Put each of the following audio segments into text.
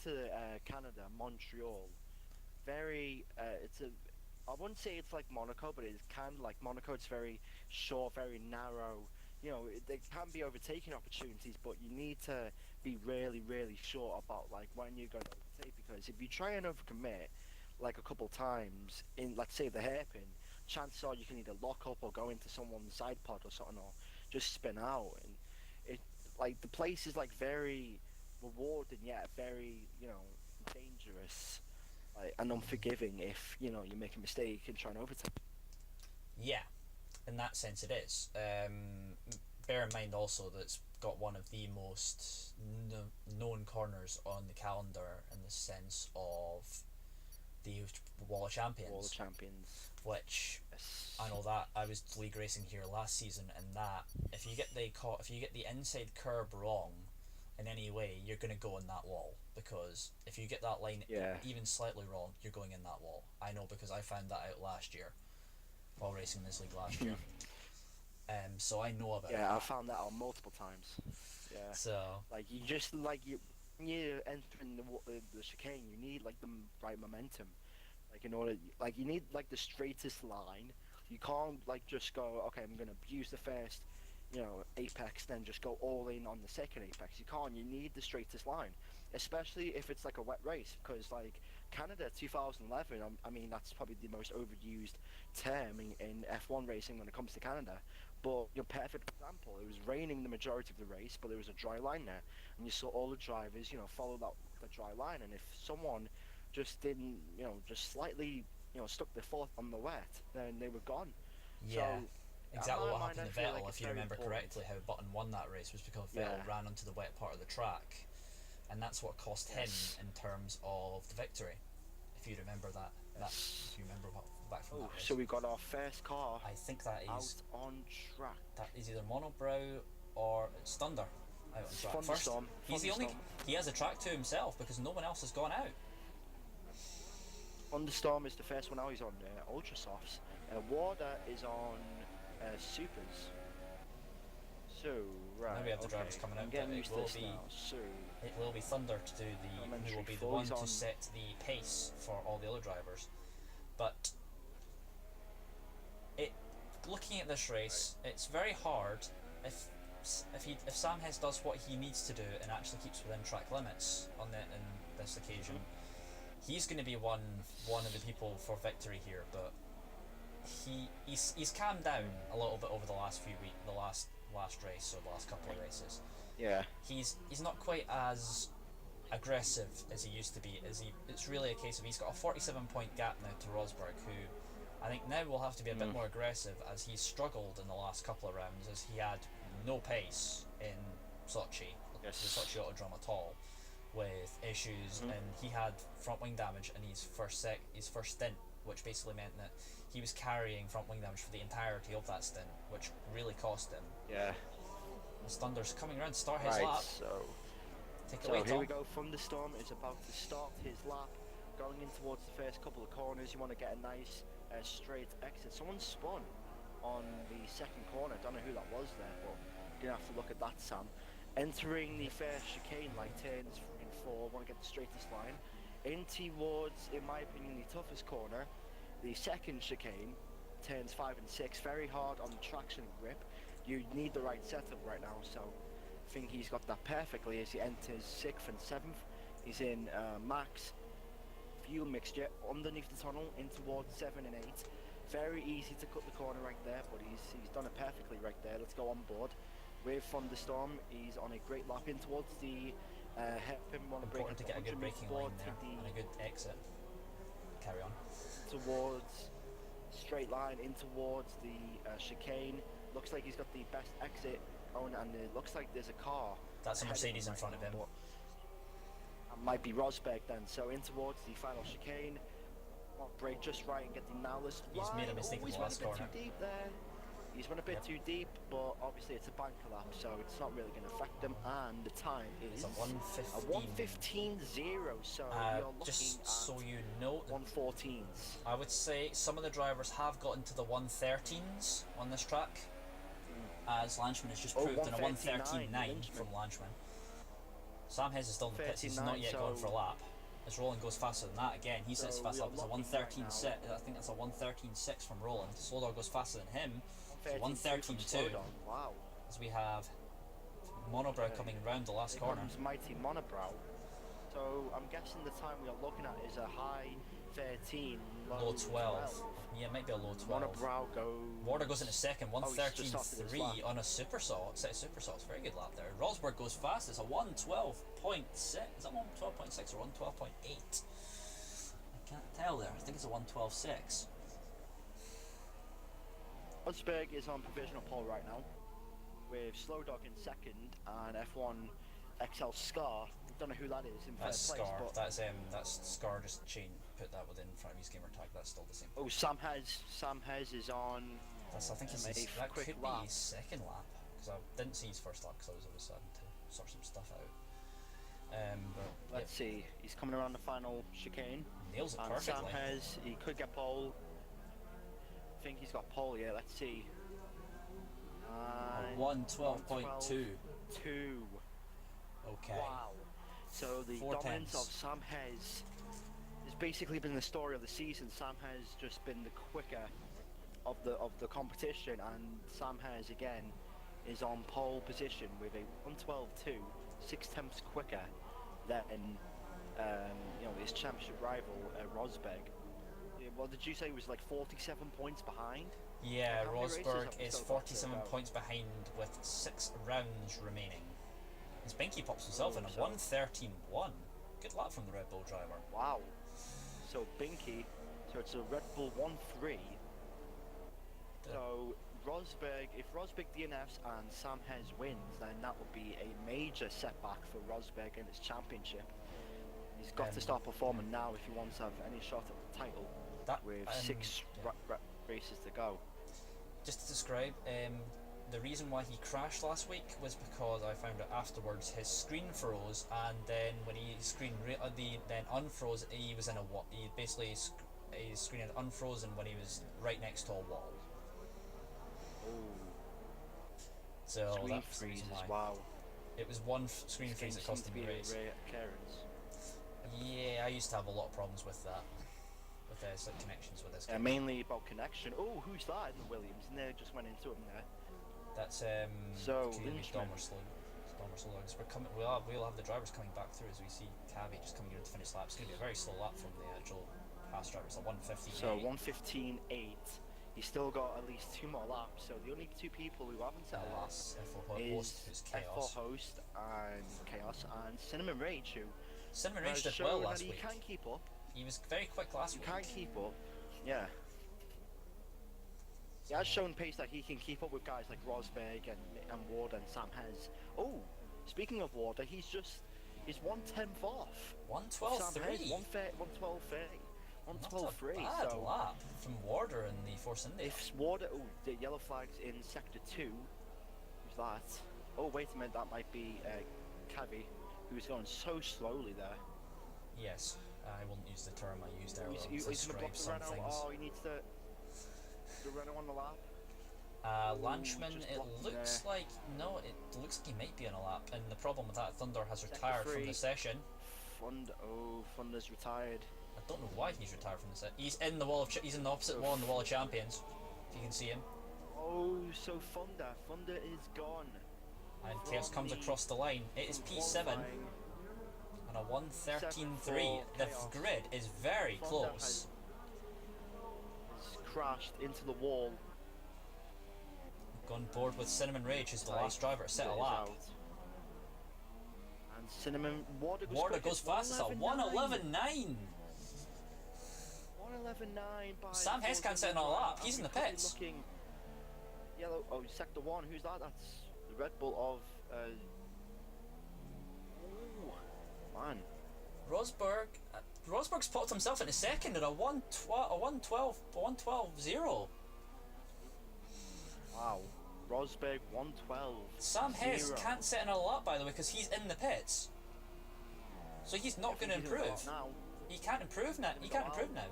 to Canada, Montreal. Very, it's a. I wouldn't say it's like Monaco, but it's kind of like Monaco. It's very short, very narrow. There can be overtaking opportunities, but you need to be really, really sure about like when you're going to overtake because if you try and overcommit like a couple times in, let's say, the hairpin, chances are you can either lock up or go into someone's side pod or something, or just spin out. And it like the place is like very rewarding yet very dangerous, like, and unforgiving if you make a mistake and try and overtake. Yeah, in that sense, it is. Bear in mind also that it's got one of the most known corners on the calendar in the sense of the Wall of All the Champions, champions. which I Yes. know that I was league racing here last season, and that if you get the inside curb wrong in any way, you're going to go in that wall because if you get that line Yeah. even slightly wrong, you're going in that wall. I know because I found that out last year while racing this league last year. So I know about Yeah, I that. found that out multiple times. Yeah. So Like you just like you when you're entering the chicane, you need like the right momentum. Like in order, like you need like the straightest line. You can't like just go, okay, I'm gonna abuse the first, apex, then just go all in on the second apex. You can't. You need the straightest line, especially if it's like a wet race, because like Canada 2011. I mean, that's probably the most overused term in F1 racing when it comes to Canada. But your perfect example, it was raining the majority of the race, but there was a dry line there, and you saw all the drivers, follow that the dry line, and if someone just didn't, just slightly, stuck their foot on the wet, then they were gone. yeah, So, in exactly my what mind, happened I to feel like Vettel. it's If you very remember important. correctly, how Button won that race was because Yeah. Vettel ran onto the wet part of the track, and that's what cost him Yes. in terms of the victory. If you remember Yes. if you remember what back from Oh, that so race, we got our first car I think that out is on track. either Monobrow or it's Thunder out on It's track. First, Thunderstorm. he's the only Thunderstorm. he has a track to himself because no one else has gone out. Thunderstorm is the first one out. He's on Ultra Softs. Warder is on Supers. So, Now we right, have the drivers okay. coming I'm out, but getting used to this now. So, it will be Thunder to do who will elementary be the 4, one he's to on. set the pace for all the other drivers. But it looking at this Right. race, it's very hard if if Sam Hess does what he needs to do and actually keeps within track limits on in this occasion, he's going to be one of the people for victory here. But he's calmed down a little bit over the last few weeks, the last race or the last couple of races. Yeah. He's not quite as aggressive as he used to be. It's really a case of he's got a 47-point gap now to Rosberg, who I think now will have to be a bit Mm. more aggressive as he's struggled in the last couple of rounds as he had no pace in Sochi, the Yes. Sochi Autodrome at all, with issues, Mm. and he had front wing damage in his first stint, which basically meant that he was carrying front wing damage for the entirety of that stint, which really cost him. Yeah. As Thunder's coming around to start his Right. lap. So, Take it so away, here we Tom. go. Thunderstorm is about to start his lap, going in towards the first couple of corners. You want to get a nice straight exit. Someone spun on the second corner. Don't know who that was there, but you're gonna have to look at that, Sam. Entering the first chicane, like turns 3 and 4. Want to get the straightest line in towards, in my opinion, the toughest corner. The second chicane, turns 5 and 6. Very hard on the traction grip. You need the right setup right now, so I think he's got that perfectly as he enters 6th and 7th. He's in max fuel mixture underneath the tunnel in towards 7 and 8. Very easy to cut the corner right there, but he's done it perfectly right there. Let's go on board with Thunderstorm. He's on a great lap in towards the hairpin. Want to break Important into to get a good 100 braking forward, line there take and a good exit. Carry on. towards straight line in towards the chicane. Looks like he's got the best exit going, and it looks like there's a car. That's a ahead of him Mercedes in right front of now, him. but that might be Rosberg then. So in towards the final chicane. Brake just right and get the nowless He's line. made a mistake in He's the went last a bit corner. too deep there. He's went a bit Yep. too deep, but obviously it's a bank lap, so it's not really going to affect them. And the time It's is a a 1:15. 1:15.0, so you're looking Just at so you know, 1:14s. I would say some of the drivers have got into the 1:13s on this track, as Lanchman has just Oh, proved in a 1:39 1:13.9 Lynchman. from Lanchman. Sam Hez is still in the pits. He's 39, not yet gone so- for a lap. As Roland goes faster than that again, he sets So fast we are up. It's a locking 1:13.6. right now. I think that's a 1:13.6 from Roland. Slowdog goes faster than him. So 1:13.2 from 1:13.2 Slowdog. Wow. as we have Monobrow Okay. coming round the last Here corner. comes Mighty Monobrow. So I'm guessing the time we are looking at is a high 13, Low 12. Yeah, it might be a low 12. Monobrow goes. Warder goes into second, he's just started his 1:13.3 lap. on a super saw, set of super saws. Very good lap there. Rosberg goes fast. It's a 1:12.6. Is that 1:12.6 or 1:12.8? I can't tell there. I think it's a 1:12.6. Rosberg is on provisional pole right now, with Slowdog in second and F1XL Scar. Don't know who that is in That's third place. Scar. But That's Scar. Just put that within front of his gamer tag. That's still the same. oh, Sam Hez is on. That's, I think it's a his, that quick could lap. be his second lap because I didn't see his first lap because I was having to sort some stuff out. But Let's see. He's coming around the final chicane. nails it And Sam perfectly. Hez, he could get pole. I think he's got pole. Yeah. Let's see. A 1:12.2. 2. Okay. Wow. So the 4 dominance of tenths. Sam Hez has basically been the story of the season. Sam has just been the quicker of the competition, and Sam Hez again is on pole position with a 1:12.2, 6 tenths quicker than his championship rival Rosberg. What did you say was like 47 points behind? Yeah, How many races Rosberg have we is still got to 47 go? points behind with 6 rounds remaining. And Spinky pops himself in a so- 1:13.1. Good lap from the Red Bull driver. Wow. So Binky, so it's a Red Bull 1-3. So Rosberg, if Rosberg DNFs and Sam Hez wins, then that would be a major setback for Rosberg in his championship. He's got to start performing now if he wants to have any shot at the title That, with um, 6 yeah. races to go. Just to describe, the reason why he crashed last week was because I found out afterwards his screen froze, and then when his then unfroze, he was in a wall. He basically his screen had unfrozen when he was right next to a wall. Oh, So screen that's the reason freezes, why. wow. It was one screen This freeze game that cost seems him to the be a race. rare occurrence. Yeah, I used to have a lot of problems with that, with like connections with this game. Mainly about connection. Oh, who's that in the Williams? And they just went into him there. That's So, Domerslug. Lynchman. We're coming. We'll have the drivers coming back through as we see Cavi just coming in to finish lap. It's going to be a very slow lap from the actual past drivers. A 1:15. So 1:15.8. He's still got at least 2 more laps. So the only 2 people who haven't set a lap F4 is host, who's Chaos. F4 host and Chaos and Cinnamon Rage, who Cinnamon has Rage did shown well that last he week. can keep up. He was very quick last He week. can keep up. Yeah. He has shown pace that he can keep up with guys like Rosberg and Ward and Sam Hez. Oh, speaking of Warder, he's 1/10 off. 1:12.3. 1:12.30. Not 1:12.3. a bad So lap from Warder in the Force India. if Warder, oh, the yellow flag's in sector 2. Who's that? Oh, wait a minute, that might be Cavi, who's going so slowly there. Yes, I won't use the term I used earlier He's to going to describe block the some Renault. things. Oh, he needs the Renault on the lap. Lanchman, just it blocked looks there. like no, it looks like he might be on a lap, and the problem with that, Thunder has Sector retired from 3. the session. Funder's retired. I don't know why he's retired from the set. He's in the wall of he's in the opposite wall in the wall of champions. If you can see him, Oh, so Funder is gone. and Chaos From comes the- across the line. It is from P7 qualifying. and a 1:13.3. for The Chaos. grid is very Fonda close. Has crashed into the wall. Gone board with Cinnamon Rage, who's the last driver to set a Is lap. out. And Cinnamon Warder Goes fast. It's a 1:11.9. 1:11.9 by Sam Hess can't set another lap. He's in the Currently pits. looking yellow. Oh, sector 1. Who's that? That's the Red Bull of. Ooh, man. Rosberg's popped himself into second at a 1:12.0. Wow. Rosberg 1:12. Sam Hess 0. can't set another lap, by the way, because he's in the pits. So he's not going to He's in the improve. top now. He can't improve now. He can't improve now.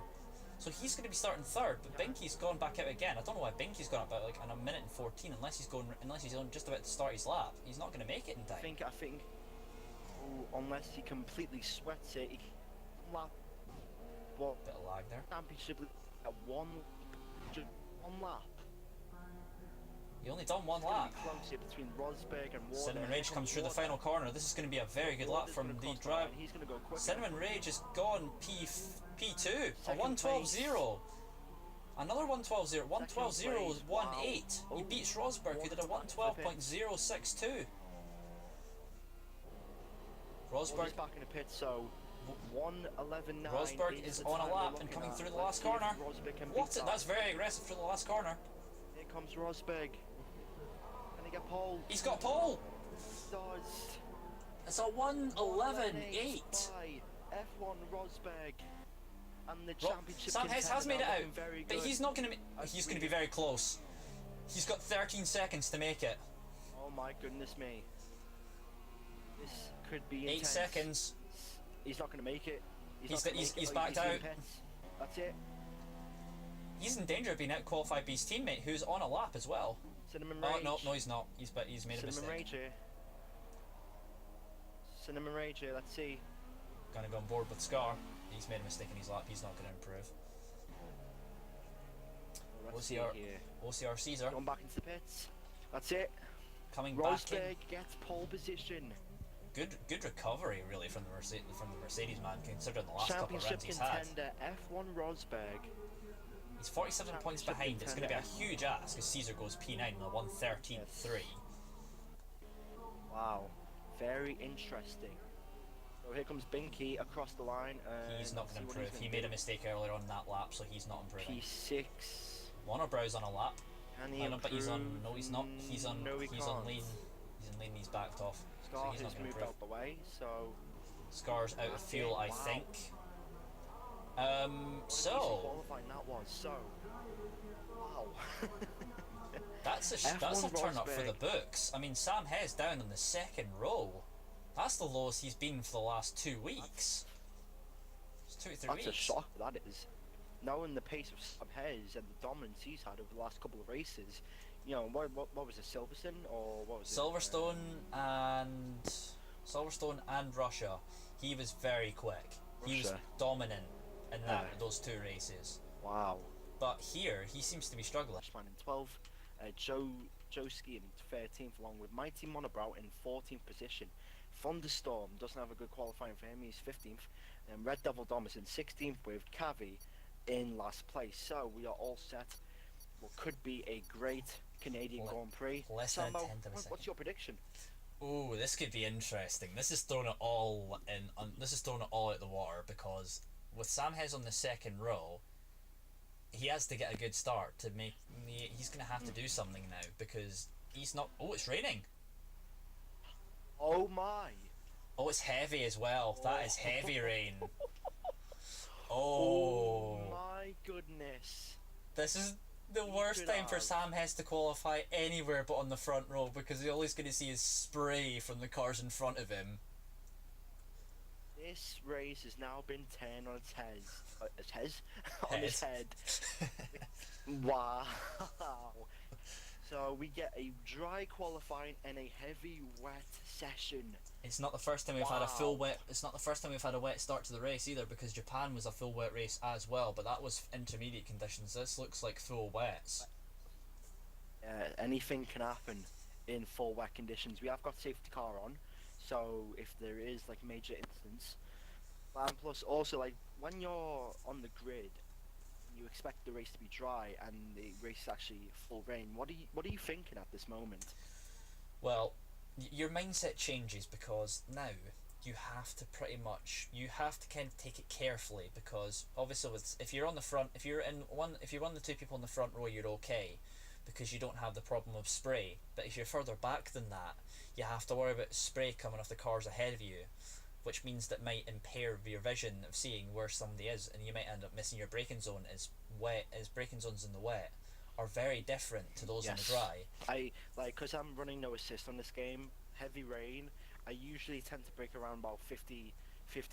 So he's going to be starting third, but Binky's gone back out again. I don't know why Binky's gone up like in a minute and 14, unless he's on just about to start his lap. He's not going to make it in time. I think unless he completely sweats it, he can lap. But Bit of lag there. championship at just one lap. He only done one It's gonna lap. be close here between Rosberg and Warner. Cinnamon Here Rage comes through the Warner. final corner. This is going to be a very good lap Warner's from gonna the cross drive. line. He's gonna go quicker. Cinnamon Rage has gone P2, a Second 112.0. Another 112.0. 112.0 is Wow. 1.8. He Oh, beats Rosberg, who did a 112.062. Rosberg, Warner's back in the pit, so 1:11.9. Rosberg is the on a time we're lap and looking coming at. through the Let's last see if corner. Rosberg can What? beat that. That's very aggressive for the last corner. Here comes Rosberg. Can he get pole? He's got pole. Does. It's a 111.8. By F1 Rosberg. And the Ro- championship Sam Hess has contender made it now out, looking very but good. he's not going to. He's going to be very close. He's got 13 seconds to make it. Oh my goodness me. This could be 8 intense. seconds. He's not going to make it. He's not gonna he's- make it. he's Oh, backed in out. pits. That's it. He's in danger of being out qualified by his teammate, who's on a lap as well. Cinnamon Oh Rage. no, he's not. He's made a Cinnamon mistake. Rage here. Cinnamon Rage here. Let's see. Gonna go on board with Scar. He's made a mistake in his lap. He's not going to improve. Let's see OCR here. OCR Caesar Going back into the pits. That's it. coming back in. Rosberg gets pole position. Good recovery really from the Mercedes man, considering the last couple of Championship runs he's had. contender F1 Rosberg. He's 47 points Championship behind. It's going to be a contender. huge ask because Caesar goes P9 in the 113.3. Wow. Very interesting. So here comes Binky across the line. He's not going to improve. He made a mistake earlier on that lap, so he's not improving. P6. Monobrow's on a lap. Can he I know, but he's on. improve? No, he's not. He's on. No, he he's on can't. lean. He's on lean. He's backed off. So Scar he's has not going to moved improve. out the way, so... Scar's out of That's fuel, it, I wow. think. What an easy So qualifying that was, so... Wow. that's a F1 turn up for the Rosberg. books. I mean, Sam Hess down in the second row. That's the lowest he's been for the last 2 weeks. It's 2 or 3 That's weeks. a shock, that is. Knowing the pace of Sam Hess and the dominance he's had over the last couple of races, you know, what was it, Silverstone or what was it? Silverstone and Russia. He was very quick. He was Russia. dominant in Yeah. those 2 races. Wow. But here, he seems to be struggling. Man in 12th, Joski in 13th, along with Mighty Monobrow in 14th position. Thunderstorm doesn't have a good qualifying for him, he's 15th. And Red Devil Dom is in 16th with Cavi in last place. So we are all set. What could be a great Canadian Le- Grand Prix. less than a Sambo, tenth of a what's second. your prediction? Ooh, this could be interesting. This is throwing it all in. This is throwing it all out the water because with Sam Hess on the second row, he has to get a good start to make. He's going to have to do something now because he's not. Oh, it's raining. Oh my! Oh, it's heavy as well. That is heavy rain. Oh Oh, my goodness! this is the worst could time for have. Sam Hess to qualify anywhere but on the front row because all he's going to see is spray from the cars in front of him. This race has now been turned on its head. On its head. Wow. So we get a dry qualifying and a heavy wet session. It's not the first time we've had a full Wow. wet. It's not the first time we've had a wet start to the race either, because Japan was a full wet race as well, but that was intermediate conditions. This looks like full wets. Anything can happen in full wet conditions. We have got safety car on, so if there is like major incidents, and plus also like when you're on the grid, you expect the race to be dry and the race is actually full rain. What are you thinking at this moment? Well, your mindset changes because now you have to kind of take it carefully, because obviously if you're on the front, if you're one of the 2 people in the front row, you're okay because you don't have the problem of spray. But if you're further back than that, you have to worry about spray coming off the cars ahead of you, which means that might impair your vision of seeing where somebody is, and you might end up missing your braking zone. As braking zones in the wet are very different to those in the dry. I because I'm running no assist on this game. Heavy rain. I usually tend to brake around about 50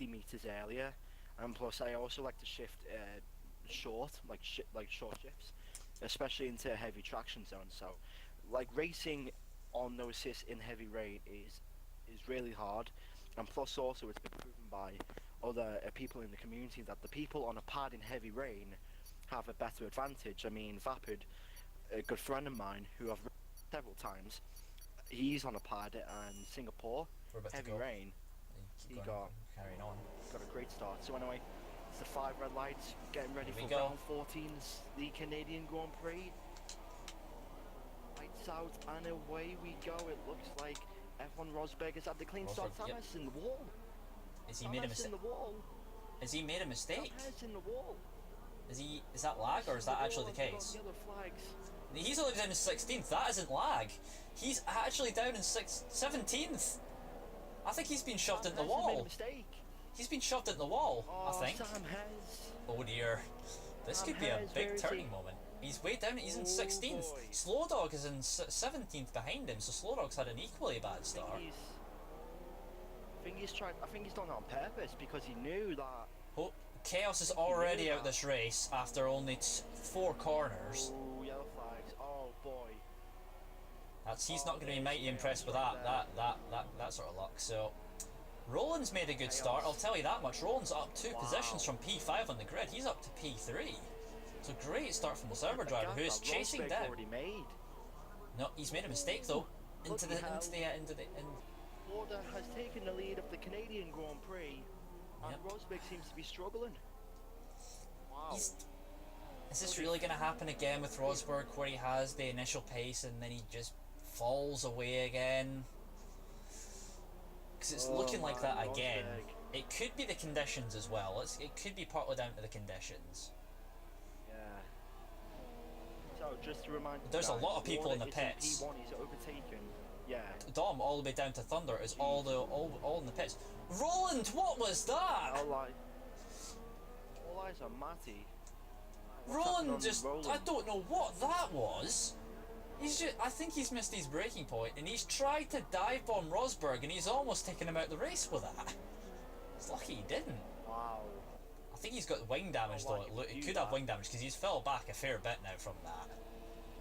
meters earlier, and plus I also like to shift short, like short shifts, especially into heavy traction zones. So, like racing on no assist in heavy rain is really hard, and plus also it's been proven by other people in the community that the people on a pad in heavy rain have a better advantage. I mean, Vapid, a good friend of mine who I've met several times, he's on a pad in Singapore, We're about heavy to go. rain. Keep He going, carrying on. got a great start. So anyway, it's the 5 red lights, getting ready Here we for go. round 14, the Canadian Grand Prix. Lights out and away we go. It looks like F1 Rosberg has had the clean start. Rosberg, Sam yep. Hess in the wall. Has he made a in mistake? the wall. Has he made a mistake? Sam Hess in the wall. Is that lag, or is that actually the case? Yellow flags. He's only down in 16th. That isn't lag. He's actually down in 17th. I think he's been shoved Sam in the Hess has made a wall. mistake. He's been shoved in the wall, I think. Sam Hess. Oh dear. This Sam could be a Hess, where big is turning he? moment. He's way down. He's in Oh, 16th. boy. Slow Dog is in 17th behind him, so Slow Dog's had an equally bad start. I think he's done it on purpose because he knew that. Oh, Chaos is already out this race after only 4 corners. Oh, yellow flags. Oh boy. He's not going to be mighty impressed with that sort of luck. So Roland's made a good start. I'll tell you that much. Roland's up 2 positions from P5 on the grid. He's up to P3. So great start from the server driver, who is chasing down. No, he's made a mistake though. Into the. Warder has taken the lead of the Canadian Grand Prix, and Rosberg seems to be struggling. Wow. Is this really going to happen again with Rosberg, where he has the initial pace and then he just falls away again? Because it's looking like that again. Rosberg. It could be the conditions as well. It could be partly down to the conditions. Yeah. So just to remind you There's a guys, lot of people in the Warder is pits. P1, he's overtaken. Yeah. Dom all the way down to Thunder is all in the pits. Roland, what was that? All eyes on Matty. Roland just, I don't know what that was. I think he's missed his braking point, and he's tried to dive bomb Rosberg, and he's almost taken him out the race with that. It's lucky he didn't. Wow. I think he's got wing damage though. It could have wing damage because he's fell back a fair bit now from that.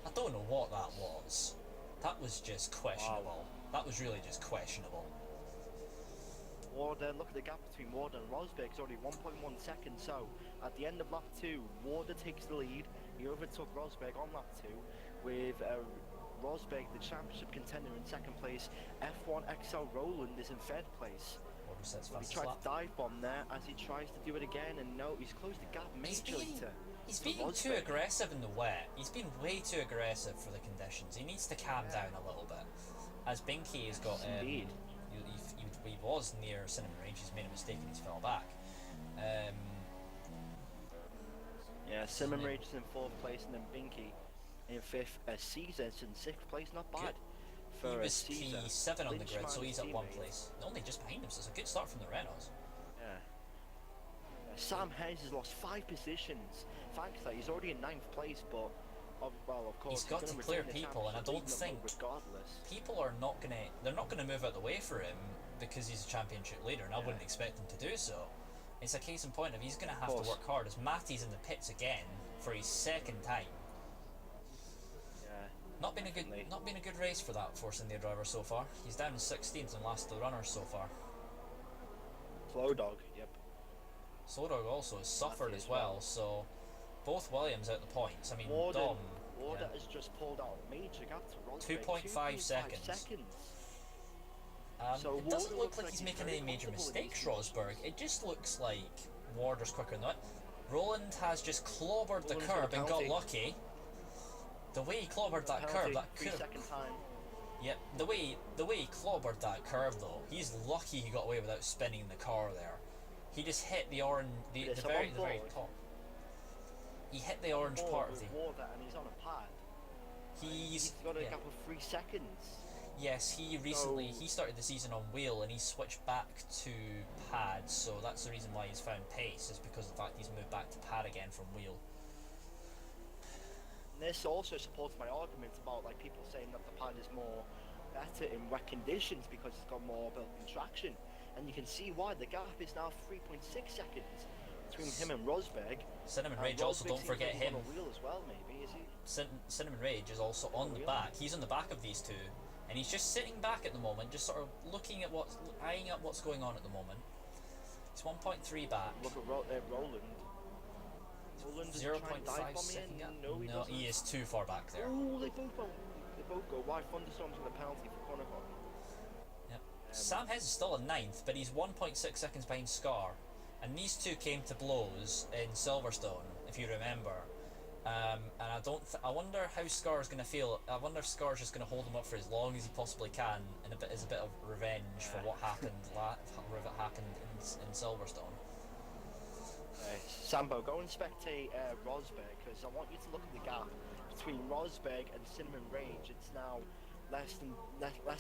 I don't know what that was. That was just questionable. That was really just questionable. Warder, look at the gap between Warder and Rosberg. It's only 1.1 seconds. So at the end of lap 2, Warder takes the lead. He overtook Rosberg on lap 2 with Rosberg, the championship contender, in second place. F1XL Roland is in third place. He tried to dive bomb there as he tries to do it again, and no, he's closed the gap majorly to He's being Rosberg. too aggressive in the wet. He's been way too aggressive for the conditions. He needs to calm down a little bit. As Binky has got, Indeed. he was near Cinnamon Range. He's made a mistake and he's fell back. Yeah, Cinnamon Rage is in 4th place, and then Binky in 5th. Caesar's in 6th place, not bad. He For was Caesar. P7 on the grid, so Lynchman's he's at 1 teammate. place. Only just behind him, so it's a good start from the Renaults. Yeah. Sam Hayes has lost 5 positions. Thanks to that, he's already in 9th place, but of course He's got gonna to clear retain the people, and I championship don't lead number think regardless. people are not they're not gonna move out the way for him because he's a championship leader, and I wouldn't expect him to do so. It's a case in point of he's gonna have to work hard, as Matty's in the pits again for his 2nd time. Yeah. Not been a good race for that Force India driver so far. He's down in 16th and last of the runners so far. Slow dog, yep. Sodog also has suffered as well, so both Williams out the points. I mean, Warder Dom. has just pulled out a major gap to Rosberg. 2.5 seconds. So It doesn't Warder look like he's making any major mistakes, Rosberg. It just looks like Warder's quicker than that. Roland has just clobbered the Roland's curb got a and got penalty. lucky. The way he clobbered that curb, that could have. 3-second time. Yep, the way he clobbered that curve though, he's lucky he got away without spinning the car there. He just hit the orange, the very top. He hit the orange part of the. Warder, and he's on a pad. He's got a gap of 3 seconds. Yes, he recently he started the season on wheel and he switched back to pad, so that's the reason why he's found pace, is because of the fact he's moved back to pad again from wheel. And this also supports my argument about like people saying that the pad is more better in wet conditions because it's got more built-in traction, and you can see why the gap is now 3.6 seconds between him and Rosberg. Cinnamon Rage also, Rosberg don't seems forget like he's him. on a wheel as well, maybe, is he? Cinnamon Rage is also on the back. He's on the back of these two. and he's just sitting back at the moment, just sort of looking at eyeing up what's going on at the moment. He's 1.3 back. Look at Roland. Roland doesn't try and 0.5 dive bomb me second in. gap. No, he doesn't. He is too far back there. Oh, they both go. Why Thunderstorm's got a penalty for corner clock? Yep. Sam Hez is still in 9th, but he's 1.6 seconds behind Scar. And these two came to blows in Silverstone, if you remember. And I wonder how Scar's going to feel. I wonder if Scar's just going to hold him up for as long as he possibly can, and as a bit of revenge for what happened in Silverstone. Sambo, go and spectate Rosberg, because I want you to look at the gap between Rosberg and Cinnamon Rage. It's now less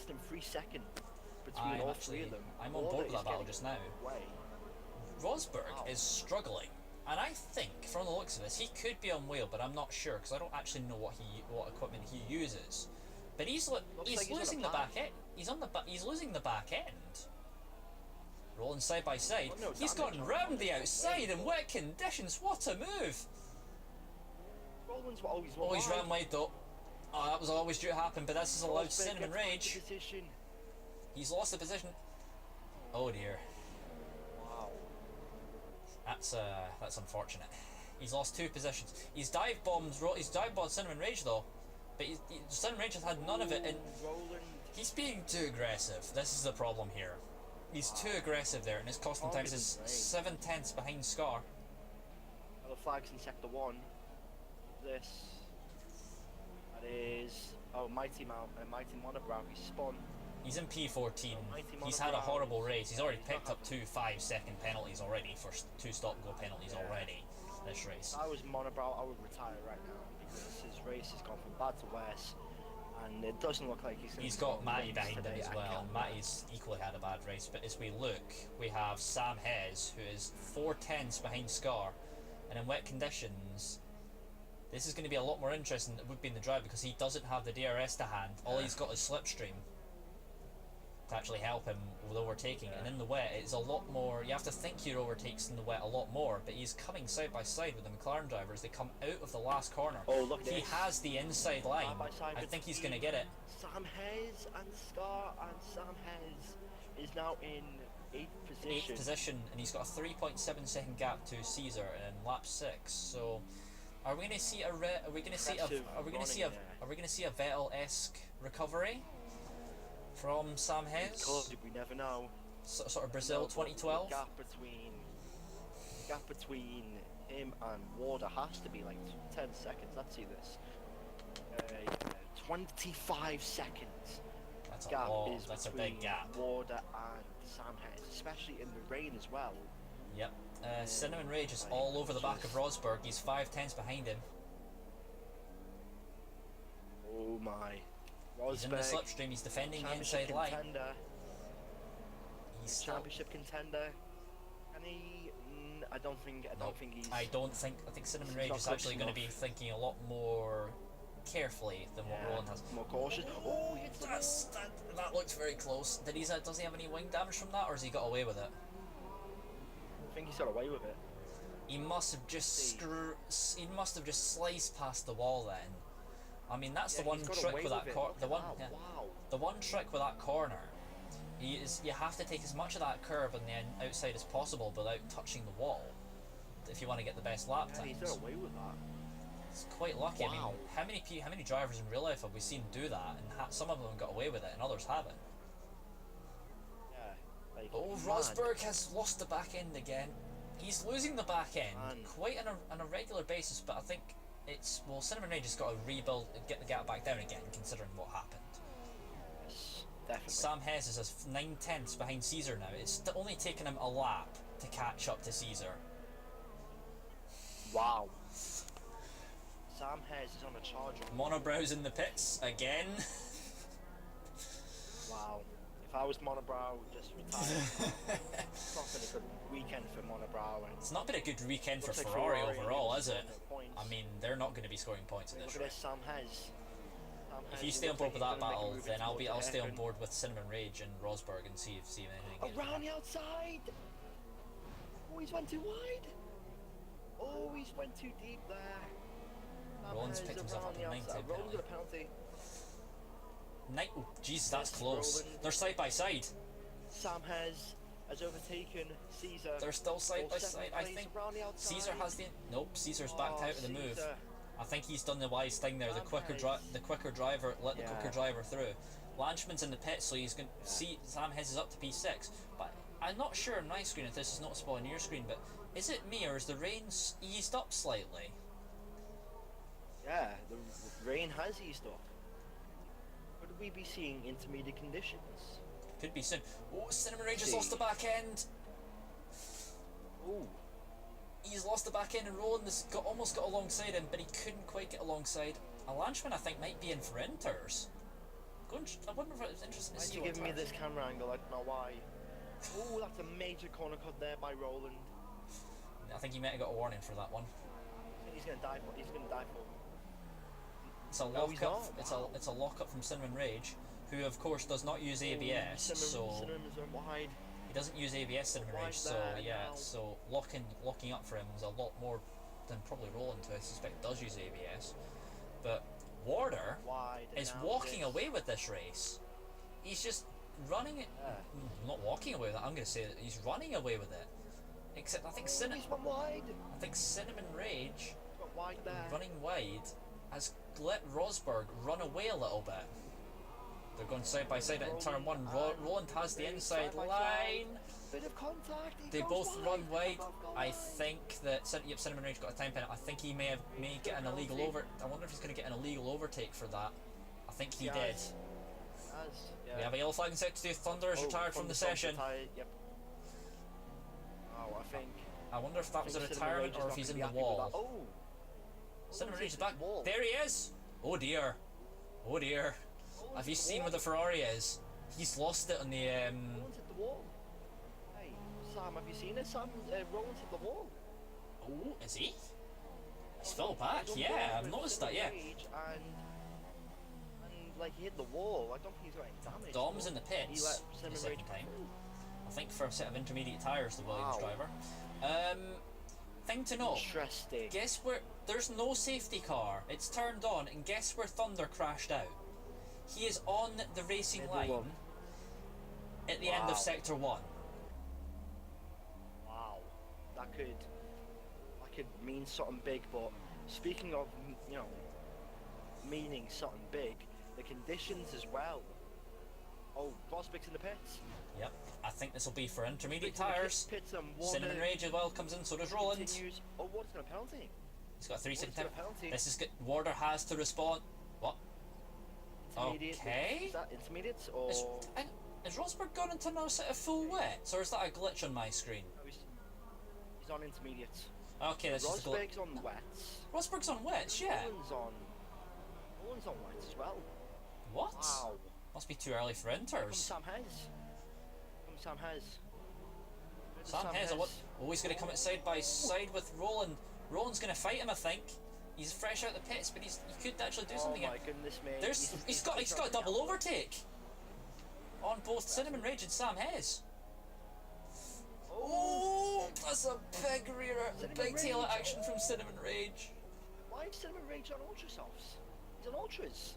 than 3 seconds between all three of them. I'm on board with that battle just now. Away. Rosberg is struggling, and I think from the looks of this he could be on wheel, but I'm not sure because I don't actually know what equipment he uses. But he's losing the back end. He's losing the back end. Rolling side by side. Oh, no, he's gone round the outside in wet conditions. What a move! Roland's always he's ran wide though. Oh, that was always due to happen, but this is allowed Cinnamon Rage. He's lost the position. Oh dear. Wow. That's unfortunate. He's lost 2 positions. He's dive bombed Cinnamon Rage though, but Cinnamon Rage has had none of it, and he's being too aggressive. This is the problem here. He's too aggressive there, and it's costing time. He's 7/10 behind Scar. The flags in sector 1. That is Mighty Monobrow. He's spun. He's in P14. He's had a horrible race. He's already picked up 2 5-second penalties already for 2 stop-go penalties already this race. If I was Monobrow, I would retire right now because his race has gone from bad to worse. And it doesn't look like he's got Matty behind him as well. Matty's equally had a bad race, but as we look, we have Sam Hez, who is 4/10 behind Scar, and in wet conditions, this is going to be a lot more interesting than it would be in the dry because he doesn't have the DRS to hand. All he's got is slipstream to actually help him with overtaking, and in the wet it's a lot more. You have to think your overtakes in the wet a lot more, but he's coming side by side with the McLaren drivers. They come out of the last corner. Oh, look, he has the inside line. I think he's going to get it. Sam Hez and Scar, and Sam Hez is now in 8th position. 8th position, and he's got a 3.7 second gap to Caesar in lap 6. So, are we going to see a Vettel-esque recovery from Sam Hez? We never know. Sort of Brazil 2012. The gap between him and Warder has to be like 10 seconds. Let's see this. 25 seconds. That's gap a lot. is That's a between big gap. Warder and Sam Hez, especially in the rain as well. Yep. Cinnamon Rage is all over the back of Rosberg. He's 5/10 behind him. Oh my. He's in the slipstream. He's defending the inside line. He's championship contender. Can he? I don't think he's. I think Cinnamon Rage is actually going to be thinking a lot more carefully than what Roland has. More cautious. Oh, that looks very close. Does he have any wing damage from that, or has he got away with it? I think he's got away with it. He must have just sliced past the wall then. I mean, that's the one trick with that corner. The one trick with that corner is you have to take as much of that curve on the outside as possible without touching the wall if you want to get the best lap times. He's got away with that. It's quite lucky. I mean, how many drivers in real life have we seen do that? And some of them got away with it, and others haven't. Yeah. Rosberg has lost the back end again. He's losing the back end quite on a regular basis, but I think Cinnamon Rage has got to rebuild and get the gap back down again, considering what happened. Yes, definitely. Sam Hez is 9/10 behind Caesar now. It's only taken him a lap to catch up to Caesar. Wow. Sam Hez is on a charger. Monobrow's in the pits again. Wow. If I was Monobrow, just retire. It's not been a good weekend for Monobrow. It's not been a good weekend for Ferrari overall, is it? I mean, they're not going to be scoring points in this race. Sam Hez. If you stay on board with that battle, then I'll stay on board with Cinnamon Rage and Rosberg and see anything. Around the outside. Oh, he's went too wide. Oh, he's went too deep there. Roland's picked himself up in 9th. Roland's got a penalty. Oh, jeez, that's close. Roland. They're side by side. Sam has overtaken Caesar. They're still side for by second side. I place think around the outside. Caesar has the. Nope, Caesar's backed out of the move. Caesar. I think he's done the wise thing there. The quicker driver let the quicker driver through. Lanchman's in the pit, so he's going to see Sam Hez is up to P6. But I'm not sure on my screen if this is noticeable on your screen. But is it me or is the rain eased up slightly? Yeah, the rain has eased up. Could we be seeing intermediate conditions? Could be soon. Oh, Cinnamon Rage has lost the back end. Ooh. He's lost the back end, and Roland has almost got alongside him, but he couldn't quite get alongside. A Lanchman, I think, might be in for inters. I wonder if it's interesting to Why see are you giving me this camera angle? I don't know why. Oh, that's a major corner cut there by Roland. I think he might have got a warning for that one. I think he's gonna die for. He's gonna die for. It's a lock-up. It's a lock-up from Cinnamon Rage, who of course does not use ABS. Cinnamon's went wide. He doesn't use ABS, Cinnamon Rage. So yeah, so locking up for him is a lot more than probably Roland, who I suspect does use ABS. But Warder is walking away with this race. He's just running it. Not walking away with it. I'm going to say that he's running away with it. Except I think Cinnamon Rage running wide has let Rosberg run away a little bit. They're going side by side in turn one. Roland has the inside line. Bit of contact. They both run wide. I think that Cinnamon Rage got a time penalty. I think he may get an illegal over. I wonder if he's going to get an illegal overtake for that. I think he did. We have a yellow flag in sector 2. Thunder is retired from the session. Yep. Oh, I wonder if that was a retirement or if he's in the wall. Oh. Cinnamon Rage is back. There he is. Oh dear. Oh dear. Have you seen where the Ferrari is? He's lost it on the. Roland's hit the wall. Hey, Sam, have you seen it? Sam, Roland's hit the wall. Oh, is he? He's fell back. Yeah, I've noticed that. Yeah. And like he hit the wall. I don't think he's got any damage. Dom's in the pits for the second time. I think for a set of intermediate tyres, the Williams driver. Thing to note. Interesting. Guess where? There's no safety car. It's turned on, and guess where Thunder crashed out? He is on the racing line at the end of sector 1. Wow, that could mean something big. But speaking of, meaning something big, the conditions as well. Oh, Rosberg's in the pits. Yep, I think this will be for intermediate tyres. Cinnamon Rage as well comes in, so does Roland. Oh, what's going to penalty? He's got a 3-second time. This is good. Warder has to respond. What? Okay. Is that intermediates or? Is Rosberg gone into another set of full wets, or is that a glitch on my screen? No, he's on intermediates. Okay, this is a glitch. Rosberg's on wets. Rosberg's on wets, yeah. Roland's on wets as well. What? Wow. Must be too early for inters. Sam Hez. Oh, he's going to come at side by side with Roland. Roland's going to fight him, I think. He's fresh out the pits, but he could actually do something. Oh my goodness me! He's got a double overtake on both Cinnamon Rage and Sam Hez. Oh, that's a big tail action from Cinnamon Rage. Why is Cinnamon Rage on Ultra Softs? He's on Ultras.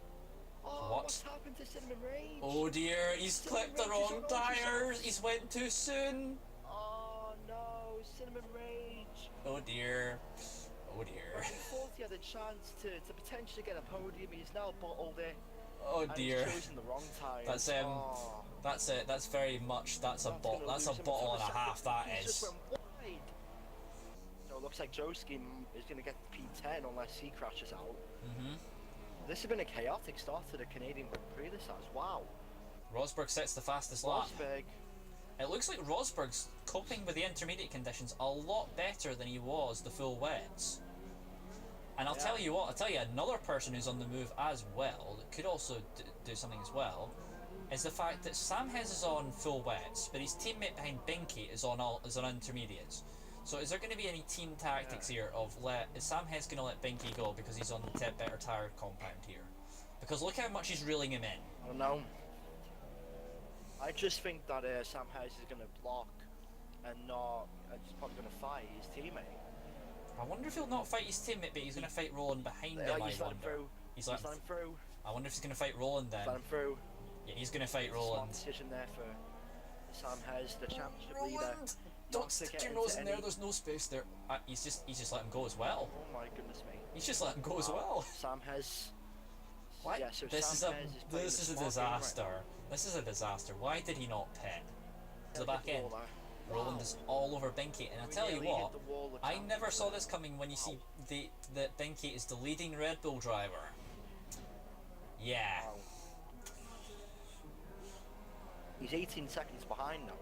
Oh, what? What's happened to Cinnamon Rage? Oh dear, he's clipped the wrong tyres. He's went too soon. Oh no, Cinnamon Rage. Oh dear. Oh dear. He thought he had a chance to potentially get a podium. He's now bottled it. Oh dear. He's chosen the wrong tyres. That's it. That's very much. That's a bottle and a half. That is. Just went wide. So it looks like Joski is going to get P10 unless he crashes out. This has been a chaotic start to the Canadian Grand Prix. This has. Wow. Rosberg sets the fastest lap. Rosberg. It looks like Rosberg's coping with the intermediate conditions a lot better than he was the full wets. And I'll tell you another person who's on the move as well, that could also do something as well, is the fact that Sam Hez is on full wets, but his teammate behind Binky is on intermediates. So is there going to be any team tactics here of is Sam Hez going to let Binky go because he's on the better tyre compound here? Because look how much he's reeling him in. I don't know. I just think that Sam Hez is going to block and he's probably going to fight his teammate. I wonder if he'll not fight his teammate, but he's going to fight Roland behind him, I wonder. He's letting him through. I wonder if he's going to fight Roland then. Let him through. Yeah, he's going to fight Smart Roland. decision there for Sam Hez, the championship leader. Roland! Don't stick your nose in there, there's no space there. He's just let him go as well. Oh my goodness me. He's just let him go as well. Sam Hez. Why? Yeah, so this Sam is Hez this is a playing the smart game right disaster. This is a disaster. Why did he not pit? To the now. back end. Wow. Roland is all over Binky, and I We tell you nearly what, hit the wall of I champions never saw there. this coming when you see Wow. that Binky is the leading Red Bull driver. Yeah. Wow. He's 18 seconds behind now.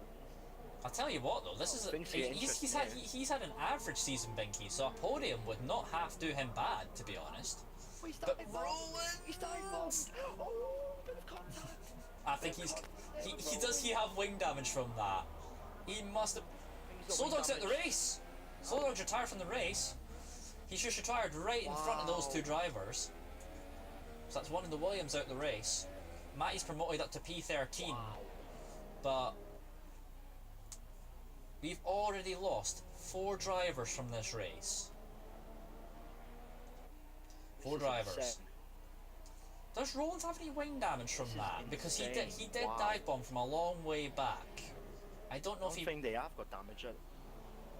I'll tell you what though, this is Things get interesting he's had an average season, Binky, so a podium would not have to do him bad, to be honest. Oh, he's But diving bombed. He's diving bombed. Oh, bit of contact. I think he have wing damage from that? He must have. He's got wing Slowdog's out the damage. race. Slowdog's retired from the race. He's just retired right in front of those two drivers. So that's one of the Williams out the race. Matty's promoted up to P13, Wow. but we've already lost 4 drivers from this race. 4 This is drivers. insane. Does Roland have any wing damage from This is that? Because he insane. did Wow. dive bomb from a long way back. I don't know I if don't he. think they have got damage.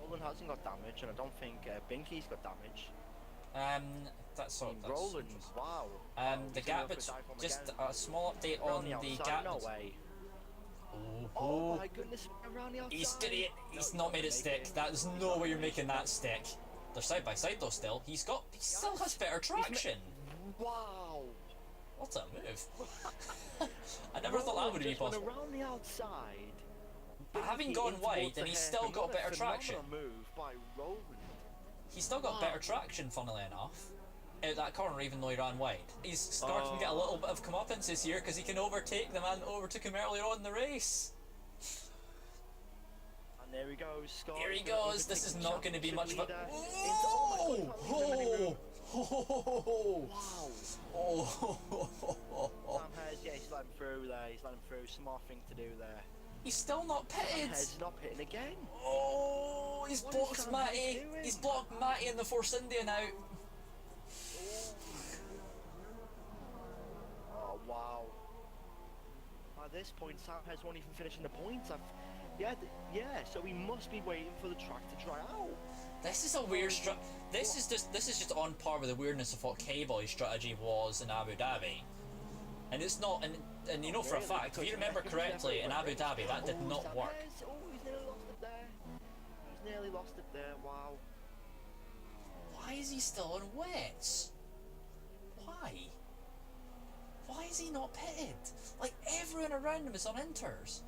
Roland hasn't got damage, and I don't think Binky's got damage. That's sort of. Roland, wow. The He's gap. gonna go It's for dive bomb just again. a small update Around on the outside, gap. No that's- way. Oh, Oh my goodness, around the outside. he's gonna. He's No, not made it make stick. There's no way you're making that stick. They're side by side though. Still, he still has better traction. Wow. What a move! I never thought that would be Just went possible. around the outside. Having Binky gone in wide, towards and the he's hair. still got Another better traction. phenomenal move by Roland. He's still got Wow. better traction, funnily enough, out that corner, even though he ran wide. He's starting to get a little bit of comeuppances here because he can overtake the man that overtook him earlier on in the race. And there he goes. Scott Here he is gonna goes. This overtake is the not going to be much of a. championship leader. Oh! Into- oh Oh! Wow. Oh! Sam Hez, yeah, he's let him through there. He's let him through. Smart thing to do there. He's still not Sam pitted. Hez not hitting again. Oh! He's What is blocked Sam Matty. Hez doing? He's blocked Matty in the Force India now. Oh wow. At this point, Sam Hez won't even finish in the points. Yeah, so he must be waiting for the track to dry out. This is a weird This is just on par with the weirdness of what K-Boy's strategy was in Abu Dhabi. And it's not, and you know for a Really? fact, if you remember correctly, in Abu Dhabi that did not Sam work. Hez, oh, he's nearly lost it there. He's nearly lost it there. Wow. Why is he still on wets? Why? Why is he not pitted? Like everyone around him is on inters.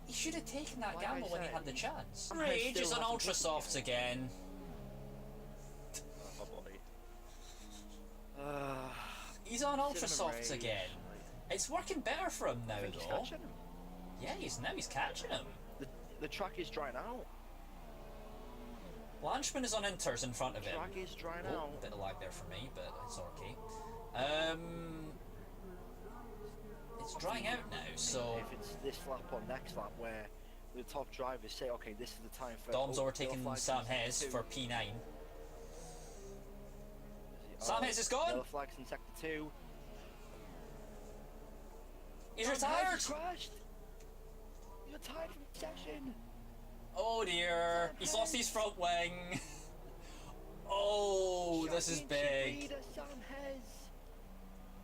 He should have taken that Like I gamble when he said, had the chance. Sam Rage still is on hasn't ultra pitted softs yet. again. Oh boy. He's on ultra Cinnamon softs Rage. again. It's working better for him now I think he's though. catching him. Yeah, he's catching him. The track is drying out. Lanchman is on inters in front of him. Track is drying Oh, out. bit of lag there for me, but it's okay. It's drying out now, so If it's this lap or next lap where the top drivers say, okay, this is the time for. Dom's overtaking yellow flags Sam in sector Hez two. for P9. Sam Hez is gone. Yellow flags in sector 2. He's Sam Hez retired. has crashed. He's retired from the session. Oh dear, he's lost his front wing. Oh, this is Championship big. Leader Sam Hez.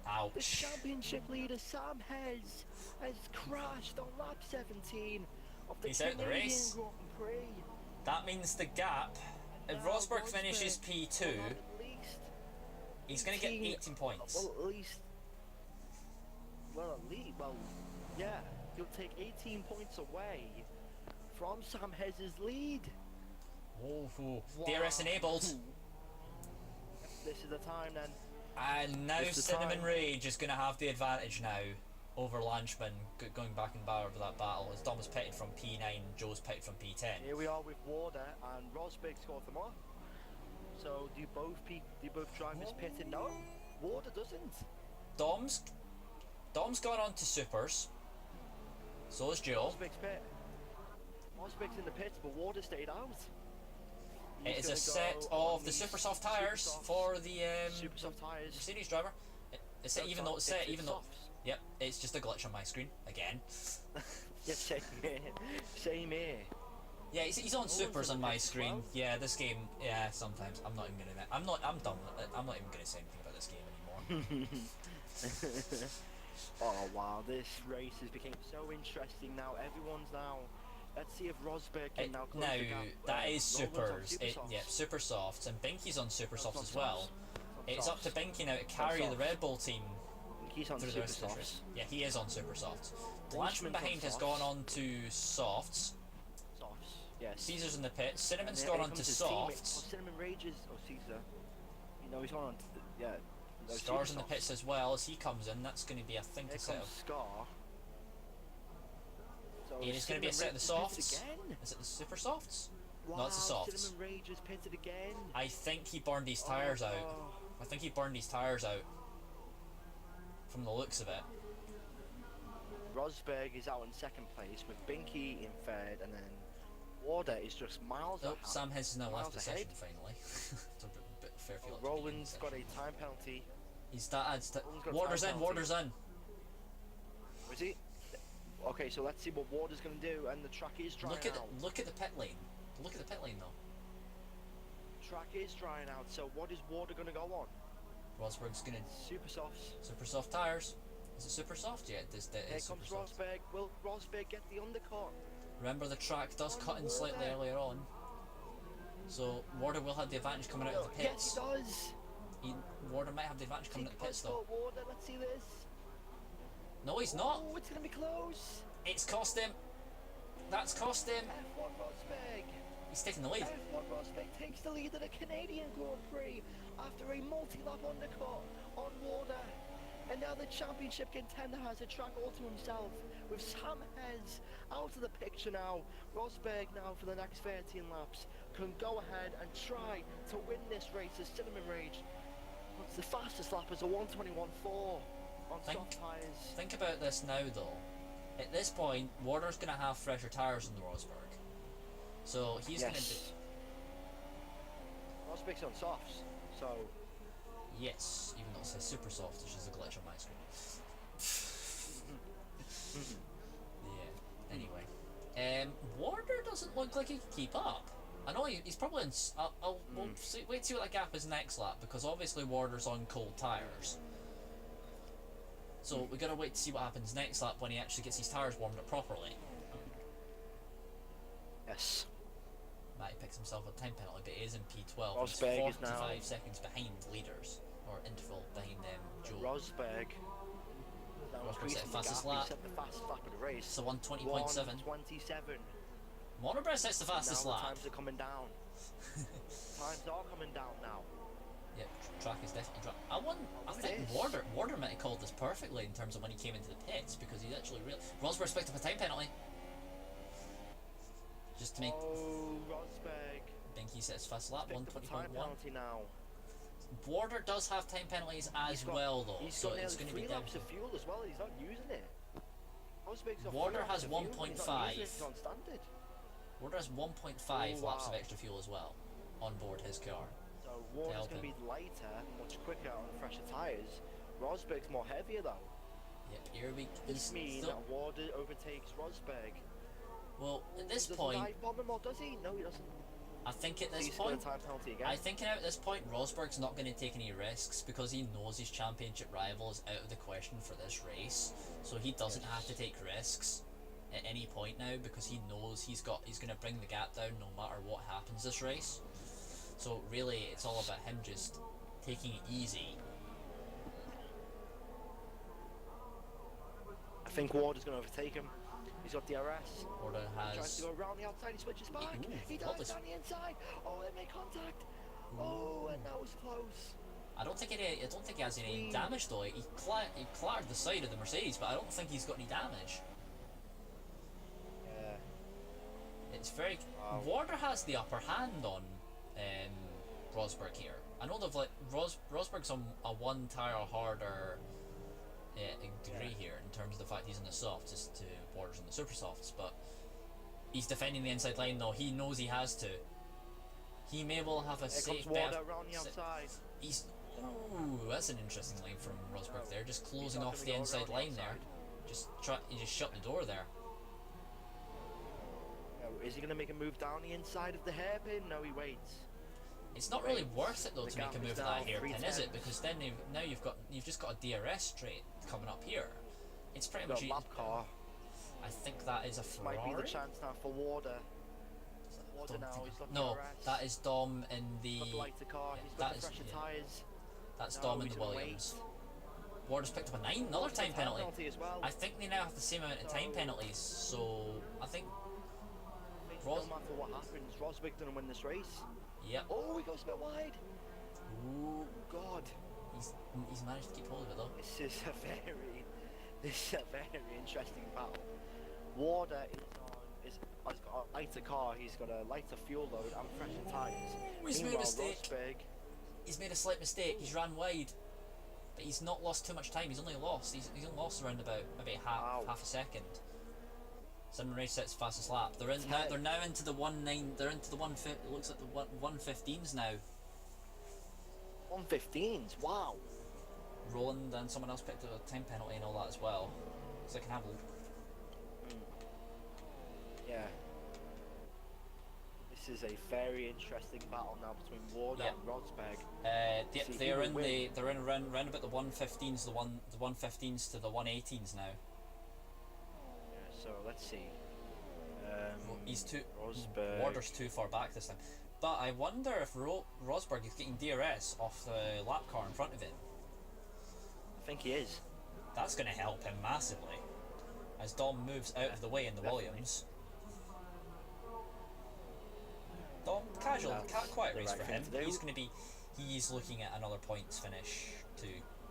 The Ouch. championship leader Sam Hez has crashed on lap 17 of the He's out the Canadian race. Grand Prix. That means the gap. If Now Rosberg finishes Rosberg P2, will have at least he's going to get 18 18 points. Well, yeah, he'll take 18 points away from Sam Hez's lead. Oh, Wow. DRS enabled. This is the time then. And now It's the Cinnamon time. Rage is going to have the advantage now over Lanchman, going back and forth for that battle. As Dom was pitted from P9, Joe's pitted from P10. Here we are with Warder and Rosberg scored them off. So do both drivers pit in? No, Warder doesn't. Dom's gone on to supers. So is Joe. Rosberg's pit. Rosberg's in the pits, but Warder stayed out. It is He's a gonna set go on of the these super soft tyres super softs. for the Super soft tyres. Mercedes driver. It's No, even it's though not. it's It's even though. softs. Yep, it's just a glitch on my screen again. Yeah, same here. Same here. Yeah, he's on one's supers on on the my pitch as screen. well. Yeah, this game. Yeah, sometimes I'm not even gonna. I'm done with it. I'm not even gonna say anything about this game anymore. Oh wow, this race has become so interesting now. Everyone's now. Let's see if Rosberg can now close Now the gap. that is Roland's on supers. super softs. Yeah, super softs, and Binky's on super Roland's softs on as well. softs. It's up to Softs. Binky now to on carry the softs. Red Bull team He's on through the super rest of this race. softs. Yeah, he is on super softs. Blanchman Lynchman's on behind has softs. gone on to softs. Softs. Yes. Caesar's in the pit. Cinnamon's And gone here on to comes his teammate. softs. Oh, Cinnamon rages. Oh, Caesar. You know he's gone on. Yeah. No, Scar's in super the pits softs. as well as he comes in. That's going to be, I think, Here a set comes of. Scar. So It is going to be a set of the Cinnamon rages softs. again. Is it the super softs? Wow, No, it's the softs. Cinnamon rages pitted again. I think he burned his tyres out. Oh. I think he burned his tyres out. From the looks of it. Rosberg is out in second place with Binky in third, and then Warder is just miles Oh, ahead. Sam Hess has now left the Miles session ahead. finally. It's a bit fair Oh, feel. Roland's got a time penalty. He's that adds to. Roland's got a Warder's time in. penalty. Warder's in. Was he? Okay, so let's see what Warder's going to do, and the track is drying out. Look at the pit lane. Look at the pit lane though. Track is drying out, so what is Warder going to go on? Rosberg's gonna Super softs. super soft tires. Is it super soft yet? Here It's comes super soft. Rosberg. Will Rosberg get the undercut? Remember the track does cut in slightly earlier on. So Warder will have the advantage coming out of the Yes, pits. he does. Warder might have the advantage coming out of the pits though. Warder, let's see this. No, he's not. Oh, it's going to be close. It's cost him. That's cost him. F1 Rosberg. He's taking the lead. F1 Rosberg takes the lead at a Canadian Grand Prix after a multi-lap undercut on Warder. And now the championship contender has a track all to himself, with Sam Hez out of the picture now. Rosberg now for the next 13 laps can go ahead and try to win this race as Cinnamon Rage. It's the fastest lap as a 1:21.4 on soft tyres. Think about this now though. At this point, Warder's going to have fresher tyres than the Rosberg. So he's going to do... Rosberg's on softs, so... Yes, even though it says super soft, which is a glitch on my screen. Yeah, anyway. Warder doesn't look like he can keep up. I know he's probably in... we'll wait to see what the gap is next lap, because obviously Warder's on cold tyres. So we gotta wait to see what happens next lap when he actually gets his tyres warmed up properly. Yes. Matty picks himself a time penalty, but he is in P12. Rosberg He's is now- 45 seconds behind leaders, or interval behind Joe. Rosberg. Now Rosberg set increasing the fastest gap. He lap. set the fastest lap of the race. So 120.7. 1:27. Monobreath sets the fastest Now the lap. times are coming down. Times are coming down now. Yep, track is definitely dropped. I it think is. Warder might have called this perfectly in terms of when he came into the pits, because he's actually real. Rosberg's picked up a time penalty. Just to make Oh, Rosberg. Binky set his fast lap, Picked up a time 120.1. penalty now. Warder does have time penalties as well though, He's so got it's nearly going to be 3 laps down. of fuel as well. He's not using it. Rosberg's got 3 Warder laps has of fuel, he's not 1.5. using it, he's on standard. Warder has 1.5 Oh, laps of wow. extra fuel as well on board his car. So Warder's help going to him. be lighter, much quicker on fresher tyres. Rosberg's more heavier though. Yep, here we Does this mean still, that Warder overtakes Rosberg? well, at this He doesn't point, dive bomb him, or does he? No, he doesn't. I think at this He's got a point, time penalty again. I think now at this point, Rosberg's not going to take any risks because he knows his championship rival is out of the question for this race, so he doesn't have to take risks at any point now because he knows he's going to bring the gap down no matter what happens this race. So really, it's all about him just taking it easy. I think Warder's going to overtake him. He's got DRS. Warder He tries has. to go around the outside, he switches back. Ooh, He what dives was- down the inside. Oh, they make contact. Oh, and that was close. I don't think he has any damage though. He clattered the side of the Mercedes, but I don't think he's got any damage. Yeah. It's very. Wow. Warder has the upper hand on Rosberg here. I know they've like Rosberg's on a one tire harder degree here in terms of the fact he's in the softs as to Warder's in the super softs, but he's defending the inside line though. He knows he has to. He may well have a Here safe comes Warder bet. around the outside. He's Ooh, that's an interesting line from Rosberg there. Just He's closing not off gonna the go inside around the line there. outside. He just shut the door there. Is he going to make a move down the inside of the hairpin? No, he waits. It's not really worth it though The to make a gap move is at now that hairpin, is 3/10. it? Because then now you've just got a DRS straight coming up here. It's pretty Got much a lap car. I think that is a This Ferrari. might be the chance now for Warder. Warder now, he's got No, DRS. that is Dom in the. Got the lighter car. yeah, He's got that the is- fresher yeah. tyres. That's No, Dom in he's the gonna Williams. Warder's picked up a 9, another What's the time penalty. as well. I think they now have the same amount of time So- penalties, so I think. No Ros- matter what happens, Rosberg didn't win this race. Yep. Oh, he goes a bit wide. Ooh, God, he's managed to keep hold of it though. this is a very interesting battle. Warder has got a lighter car. He's got a lighter fuel load and fresher tyres. He's made a Meanwhile, mistake. Rosberg, He's made a slight mistake. He's ran wide, but he's not lost too much time. He's only lost around about maybe half a second. Sim race sets fastest lap. They're now into the 1-9. They're into the 1. It looks like the 1:15s now. 1:15s. Wow. Roland and someone else picked up a time penalty and all that as well. So I can have a. Yeah. This is a very interesting battle now between Warder Yep. and Rosberg. Yep, See, they're who in will win? they're in around about the 1:15s, the 1:15s to the 1:18s now. Yeah, so let's see. He's too. Rosberg. Warder's too far back this time. But I wonder if Rosberg is getting DRS off the lap car in front of him. I think he is. That's going to help him massively as Dom moves out of the way in the Definitely. Williams. Dom, casual, That's quiet the race right for thing him. to do. He's looking at another points finish to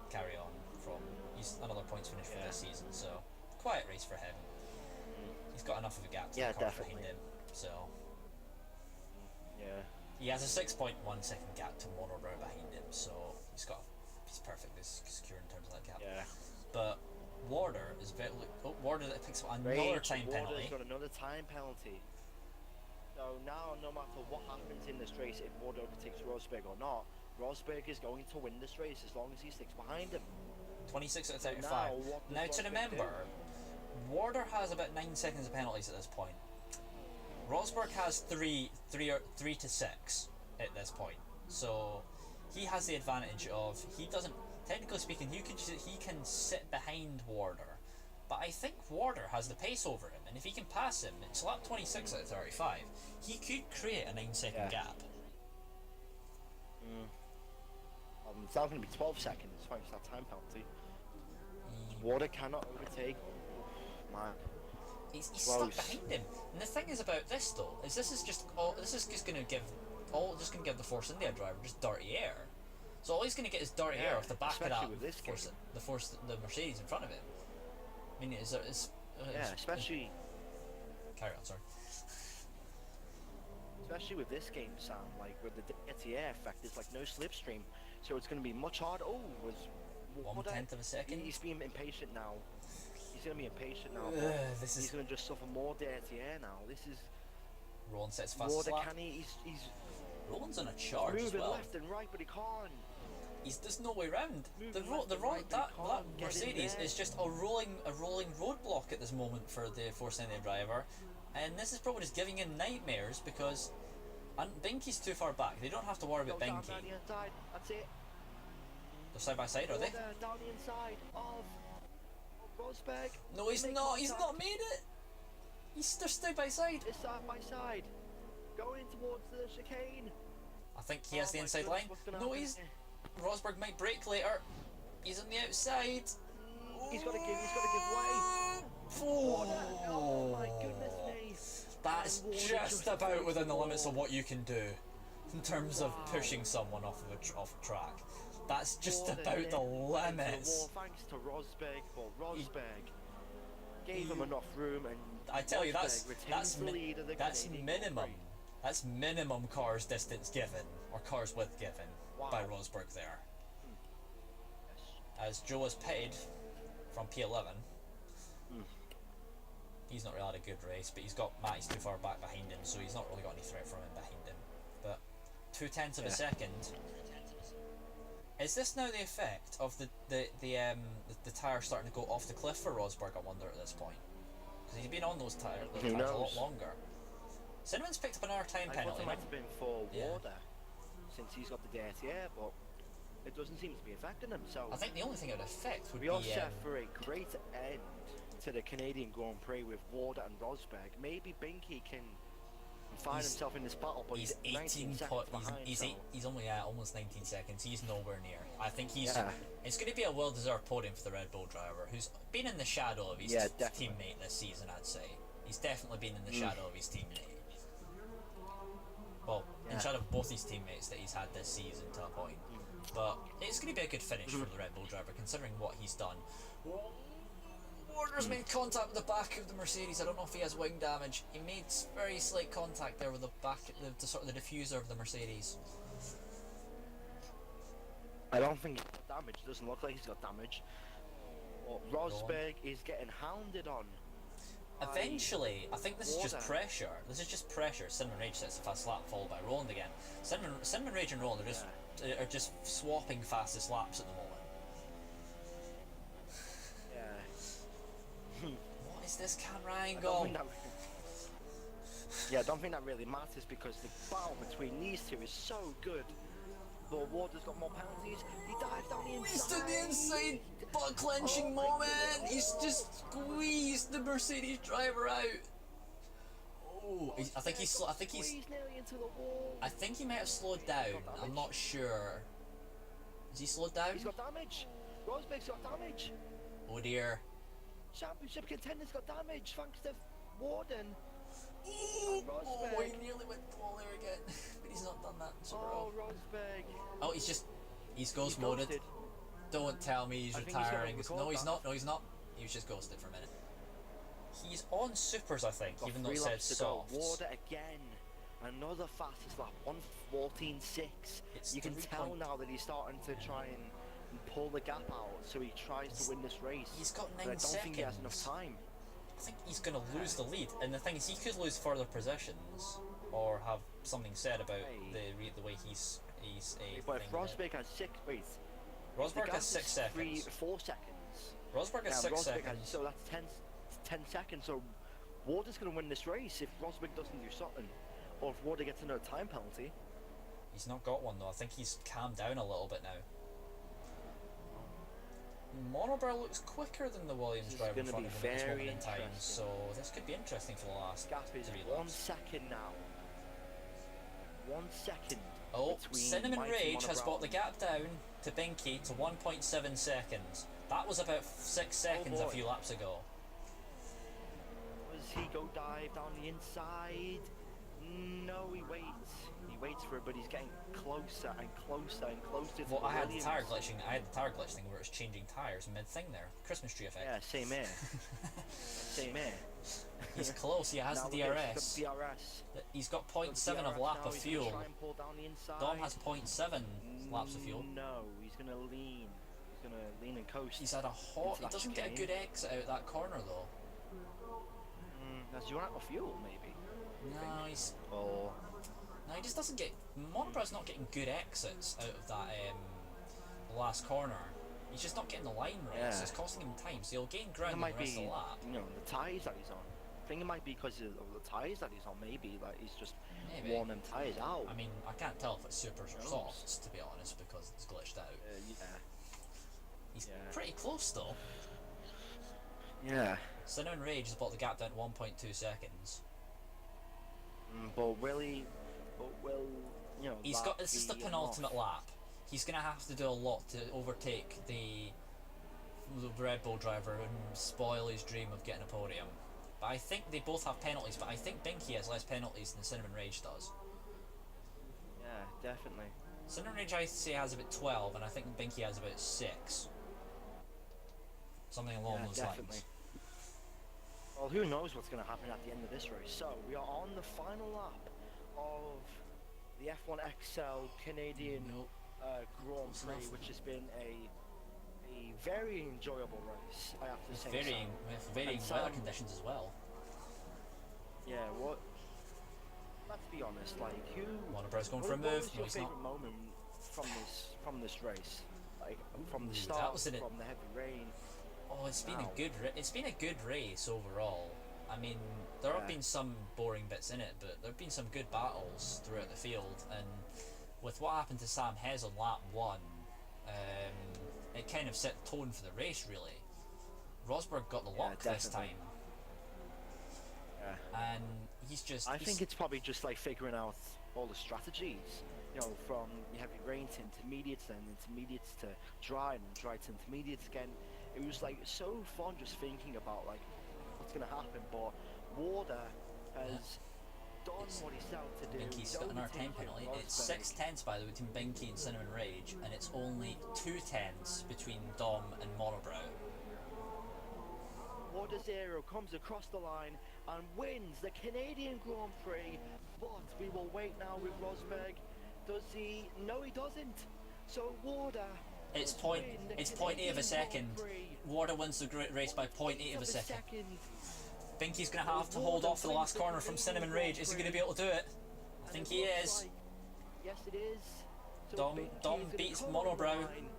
carry on from. He's another points finish for Yeah. this season, so quiet race for him. He's got enough of a gap to Yeah, the cars definitely. behind him, so Yeah. he has a 6.1 second gap to Mono Brown behind him, so he's perfectly secure in terms of that gap. Yeah. But Warder is very. Warder that picks up another Rage, time Warder's penalty. got another time penalty. So now, no matter what happens in this race, if Warder overtakes Rosberg or not, Rosberg is going to win this race as long as he sticks behind him. 26 out of So 35. what does Now to Rosberg remember, Warder has about 9 seconds of penalties at this point. Rosberg has 3 to 6 at this point. So he has the advantage of he doesn't. Technically speaking, he can sit behind Warder, but I think Warder has the pace over him, and if he can pass him, it's lap 26 out of 35. He could create a 9-second Yeah. gap. It's now going to be 12 seconds thanks to that time penalty. Warder cannot overtake. Man. He's stuck Close. behind him. And the thing is about this though, is this is just going to give the Force India driver just dirty air. So all he's going to get is dirty air Yeah, off the back of especially that with this the Mercedes in front of him. I mean, Yeah, especially carry on, sorry. with this game, Sam. Like with the dirty air effect, it's like no slipstream, so it's going to be much harder. Oh, was Warder- 1/10 of a second. He's being impatient now. He's going to be impatient now. This He's is going to just suffer more dirty air now. This is Roland sets fast Warder. lap. Can he? He's Roland's on a charge as moving well. left and right, but he can't. There's no way round. Moving left and right, but That he can't get in Mercedes there. is just a rolling roadblock at this moment for the Force India driver, and this is probably just giving him nightmares because Binky's too far back. They don't have to worry about Go down Binky. the inside. That's it. They're side by side, are they? Warder down the inside of Rosberg. No, he's They make not. He's contact. not made it. They're side by side. It's side by side. Going towards the chicane. I think he has Oh the my inside goodness, line. what's gonna No, happen he's. here? Rosberg might break later. He's on the outside. He's got to give way. Oh my goodness me. That's Warder just about breaks within the limits wall. of what you can do in terms of pushing someone off a track. That's just Warder about nailed the into the limits. wall thanks to Rosberg. Well, Rosberg gave him enough room, and I tell you, Rosberg retains the lead of the Canadian Grand minimum. Prix. That's minimum cars distance given or cars width given by Wow. Rosberg there. As Joe is pitted from P11. He's not really had a good race, but he's got Matty's too far back behind him, so he's not really got any threat from him behind him. But 0.2 of a second. Is this now the effect of the tire starting to go off the cliff for Rosberg? I wonder at this point, because he's been on those tires a lot longer. Cinnamon's picked up another time I thought penalty. it might have been for Yeah. Warder, since he's got the dirty air, but it doesn't seem to be affecting him. So I think the only thing it would affect would we be. are set for a great end to the Canadian Grand Prix with Warder and Rosberg. Maybe Binky can find himself in this battle, but he's 19 seconds behind. He's only almost 19 seconds. He's nowhere near. I think he's. Yeah. It's going to be a well-deserved podium for the Red Bull driver, who's been in the shadow of his teammate this season. I'd say he's definitely been in the shadow of his teammate. Well, in shadow of both his teammates that he's had this season to a point. But it's going to be a good finish for the Red Bull driver, considering what he's done. Warner's made contact with the back of the Mercedes. I don't know if he has wing damage. He made very slight contact there with the back, the sort of the diffuser of the Mercedes. I don't think he's got damage. It doesn't look like he's got damage. But Rosberg is getting hounded on. Eventually, I think this is just pressure. This is just pressure. Cinnamon Rage sets a fast lap, followed by Roland again. Cinnamon Rage and Roland are just swapping fastest laps at the moment. Yeah. What is this camera angle? I don't think that really matters because the battle between these two is so good. But Warder's got more penalties. He dives down the inside. He's to the inside butt clenching moment. He's just squeezed the Mercedes driver out. Oh, I think he's nearly into the wall. I think he might have slowed down. I'm not sure. Is he slowed down? He's got damage. Rosberg's got damage. Oh dear. Championship contender's got damage thanks to Warden. Oh, he nearly went pole there again, but he's not done that. Oh, Rosberg. Oh, he's ghost moded. Ghosted. Don't tell me he's retiring. No, he's not. No, he's not. He was just ghosted for a minute. He's on supers, I think, even though it says soft. Warder again. Another fastest lap. 1:14.6. You can tell now that he's starting to try and pull the gap out, so he tries to win this race. He's got 9 but I don't seconds. think he has enough time. I think he's going to lose the lead, and the thing is, he could lose further positions, or have something said about the way he's a. But if Rosberg has Rosberg has 6 seconds. 4 seconds. Rosberg has 6 seconds. So that's 10 seconds. So Warder's going to win this race if Rosberg doesn't do something, or if Warder gets another time penalty. He's not got one though. I think he's calmed down a little bit now. Monobrow looks quicker than the Williams driver in front of him at this moment in time, so this could be interesting for the last gap is 3 1 laps. second now. 1 second. Oh, Cinnamon Rage has brought the gap down to Binky to 1.7 seconds. That was about 6 seconds a few laps ago. Does he go dive down the inside? No, he waits. He waits for it, but he's getting closer and closer and closer to I had the Williams. tire glitching. I had the tire glitch thing where it's changing tires mid-thing there. Christmas tree effect. Yeah, same here. Same here. He's close. He has the DRS. He's got 0.7 of lap of fuel. Dom has 0.7 laps of fuel. No, he's gonna lean. He's gonna lean and coast. He's had a hot. He doesn't get a good exit out that corner though. Does he run out of fuel maybe? No, he's. Oh. No, he just doesn't get. Monobrow's not getting good exits out of that last corner. He's just not getting the line right, so it's costing him time. So he'll gain ground in the rest of the lap. You know, the tyres that he's on. I think it might be because of the tyres that he's on. Maybe like he's just worn them tyres out. I mean, I can't tell if it's supers or softs to be honest because it's glitched out. He's pretty close though. Yeah. Cinnamon Rage has brought the gap down to 1.2 seconds. But will, you know, he's got. This is the penultimate lap. He's gonna have to do a lot to overtake the Red Bull driver and spoil his dream of getting a podium. But I think they both have penalties. But I think Binky has less penalties than Cinnamon Rage does. Yeah, definitely. Cinnamon Rage I say has about 12, and I think Binky has about 6. Something along those lines. Well, who knows what's going to happen at the end of this race. So, we are on the final lap of the F1XL Canadian Grand Prix, which has been a very enjoyable race, I have to say. With varying weather conditions as well. Yeah, let's be honest, like, Monobrow's going for a move. What was your favourite moment from this race, like from the Ooh, start, that was from the heavy rain. Oh, it's been Now, a it's been a good race overall. I mean, there have yeah, been some boring bits in it, but there have been some good battles throughout the field. And with what happened to Sam Hez on lap one, it kind of set the tone for the race. Really, Rosberg got the yeah, luck this definitely. time, Yeah. and he's just I think it's probably just like figuring out all the strategies. You know, from heavy rain to intermediates, then intermediates to dry, and then dry to intermediates again. It was like so fun just thinking about like what's gonna happen. But Warder yeah. has done It's what he set out to do. Binky's He's got another 10 overtaken penalty. It's Rosberg. 6 tenths by the way between Binky and Cinnamon Rage, and it's only 2 tenths between Dom and Monobrow. Warder Zero comes across the line and wins the Canadian Grand Prix. But we will wait now with Rosberg. Does he? No, he doesn't. So Warder. It's does point. win the It's 0.8 of a Canadian second. Grand Prix. Warder wins the race by 0.8 of a second. Second. Binky's gonna have to hold off for the last corner from Cinnamon Rage. Is he gonna be able to do it? I think he is. Like, yes, it is. So Dom Binky is Dom gonna beats come on the Monobrow. line,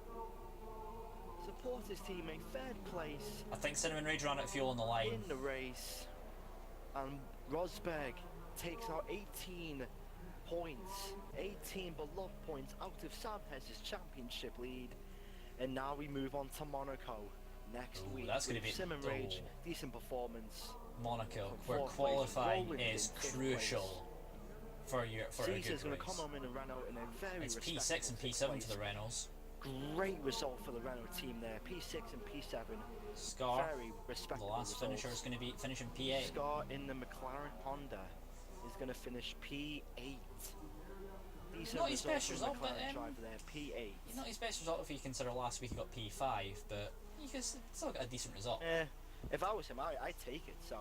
support his teammate, third place I think Cinnamon Rage ran out of fuel on the line. in the race, and Rosberg takes out 18 points, 18 beloved points out of Sam Hess's championship lead, and now we move on to Monaco next Ooh, week. that's gonna with be- Cinnamon Rage, oh. decent performance. Monaco, From where fourth place, qualifying Roland is in fifth crucial for a Caesar's good going to race. come on in a Renault in a very It's P6 respectable and fifth P7 place. for the Renaults. Great result for the Renault team there. P6 and P7. Scar, Very the respectable last results. finisher, is going to be finishing P8. Scar in the McLaren Honda is going to finish P8. Decent Not his result best from result, but, McLaren driver there, P8. Not his best result if you consider last week he got P5, but he still got a decent result. If I was him, I'd take it. So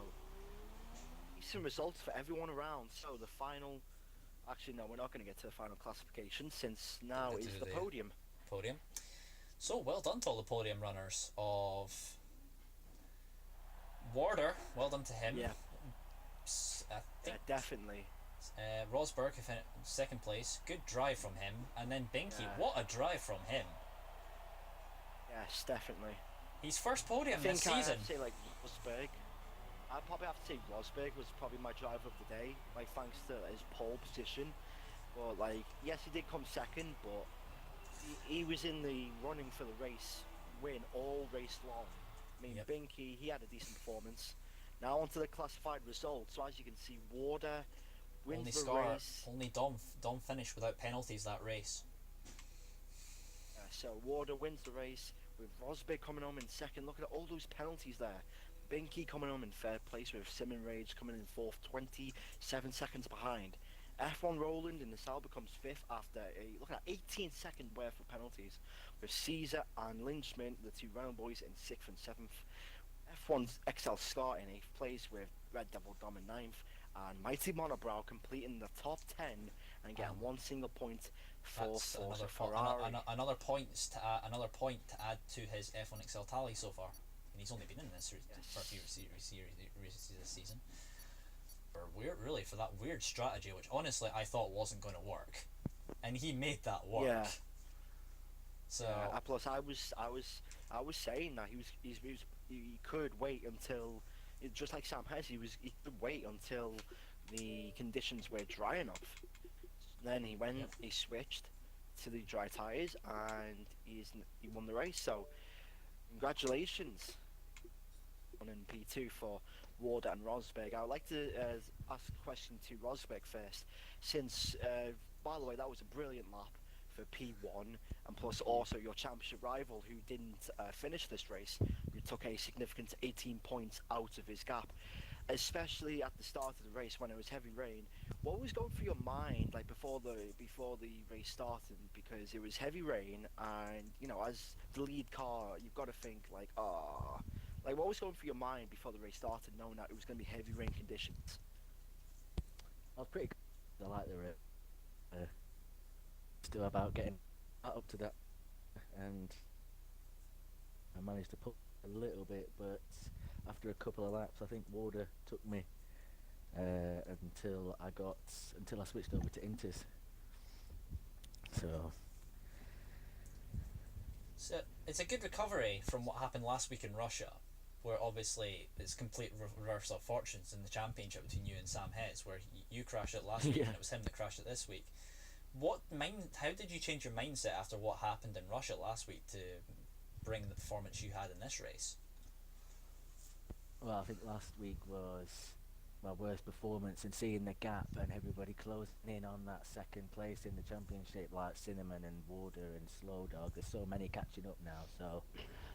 decent results for everyone around. So the final. Actually, no, we're not going to get to the final classification since now Get is to the podium. Podium. So well done to all the podium runners of Warder. Well done to him. Yeah, I think definitely. Rosberg in second place. Good drive from him, and then Binky. Yeah. What a drive from him! Yes, definitely. His first podium I think this I season. have to say like Rosberg. I'd probably have to say Rosberg was probably my driver of the day, like thanks to his pole position. But like, yes, he did come second, but he was in the running for the race win all race long. I mean, Yep. Binky, he had a decent performance. Now onto the classified results. So as you can see, Warder wins Only the Scar, race. only Dom finished without penalties that race. So Warder wins the race with Rosberg coming home in second. Look at all those penalties there. Binky coming home in third place with Cinnamon Rage coming in fourth, 27 seconds behind. F1 Roland in the Sauber comes fifth after look at that, 18-second worth of penalties, with Caesar and Lynchman, the two Renault boys, in sixth and seventh. F1XL Scar in eighth place with Red Devil Dom in ninth, and Mighty Monobrow completing the top 10 and getting one single point for That's Forza Ferrari. another point to add to his F1XL tally so far, and he's only been in this for a few races this season. For that weird strategy, which honestly I thought wasn't going to work, and he made that work. Yeah. So Plus, I was saying that he could wait until, just like Sam Hess, he could wait until the conditions were dry enough. Then he went, he switched to the dry tires, and he won the race. So, congratulations on in P2 for Warder and Rosberg. I would like to ask a question to Rosberg first, since, by the way, that was a brilliant lap for P1, and plus also your championship rival who didn't finish this race, who took a significant 18 points out of his gap, especially at the start of the race when it was heavy rain. What was going through your mind like before the race started, because it was heavy rain, and you know, as the lead car, you've got to think like, like what was going through your mind before the race started, knowing that it was going to be heavy rain conditions? I was pretty good. I like the race. Still about getting up to that, and I managed to put a little bit, but after a couple of laps I think Warder took me until I switched over to Inters. So So it's a good recovery from what happened last week in Russia, where obviously it's complete reverse of fortunes in the championship between you and Sam Hetz, where you crashed it last week Yeah. and it was him that crashed it this week. How did you change your mindset after what happened in Russia last week to bring the performance you had in this race? Well, I think last week was my worst performance, and seeing the gap and everybody closing in on that second place in the championship, like Cinnamon and Warder and Slow Dog. There's so many catching up now, so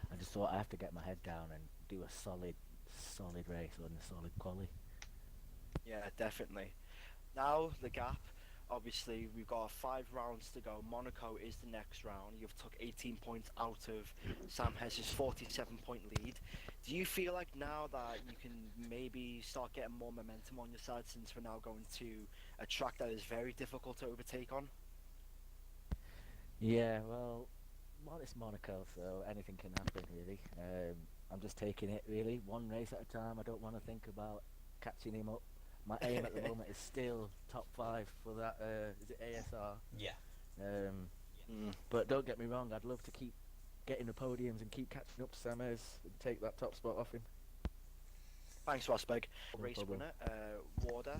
I just thought I have to get my head down and do a solid race on a solid quali. Yeah, definitely. Now the gap. Obviously, we've got 5 rounds to go. Monaco is the next round. You've took 18 points out of Sam Hess's 47-point lead. Do you feel like now that you can maybe start getting more momentum on your side, since we're now going to a track that is very difficult to overtake on? Yeah, well, it's Monaco, so anything can happen really. I'm just taking it really one race at a time. I don't want to think about catching him up. My aim at the moment is still top 5 for that. Is it ASR? Yeah. But don't get me wrong, I'd love to keep getting the podiums and keep catching up to Samez and take that top spot off him. Thanks, Rosberg. No Race problem. winner, Warder.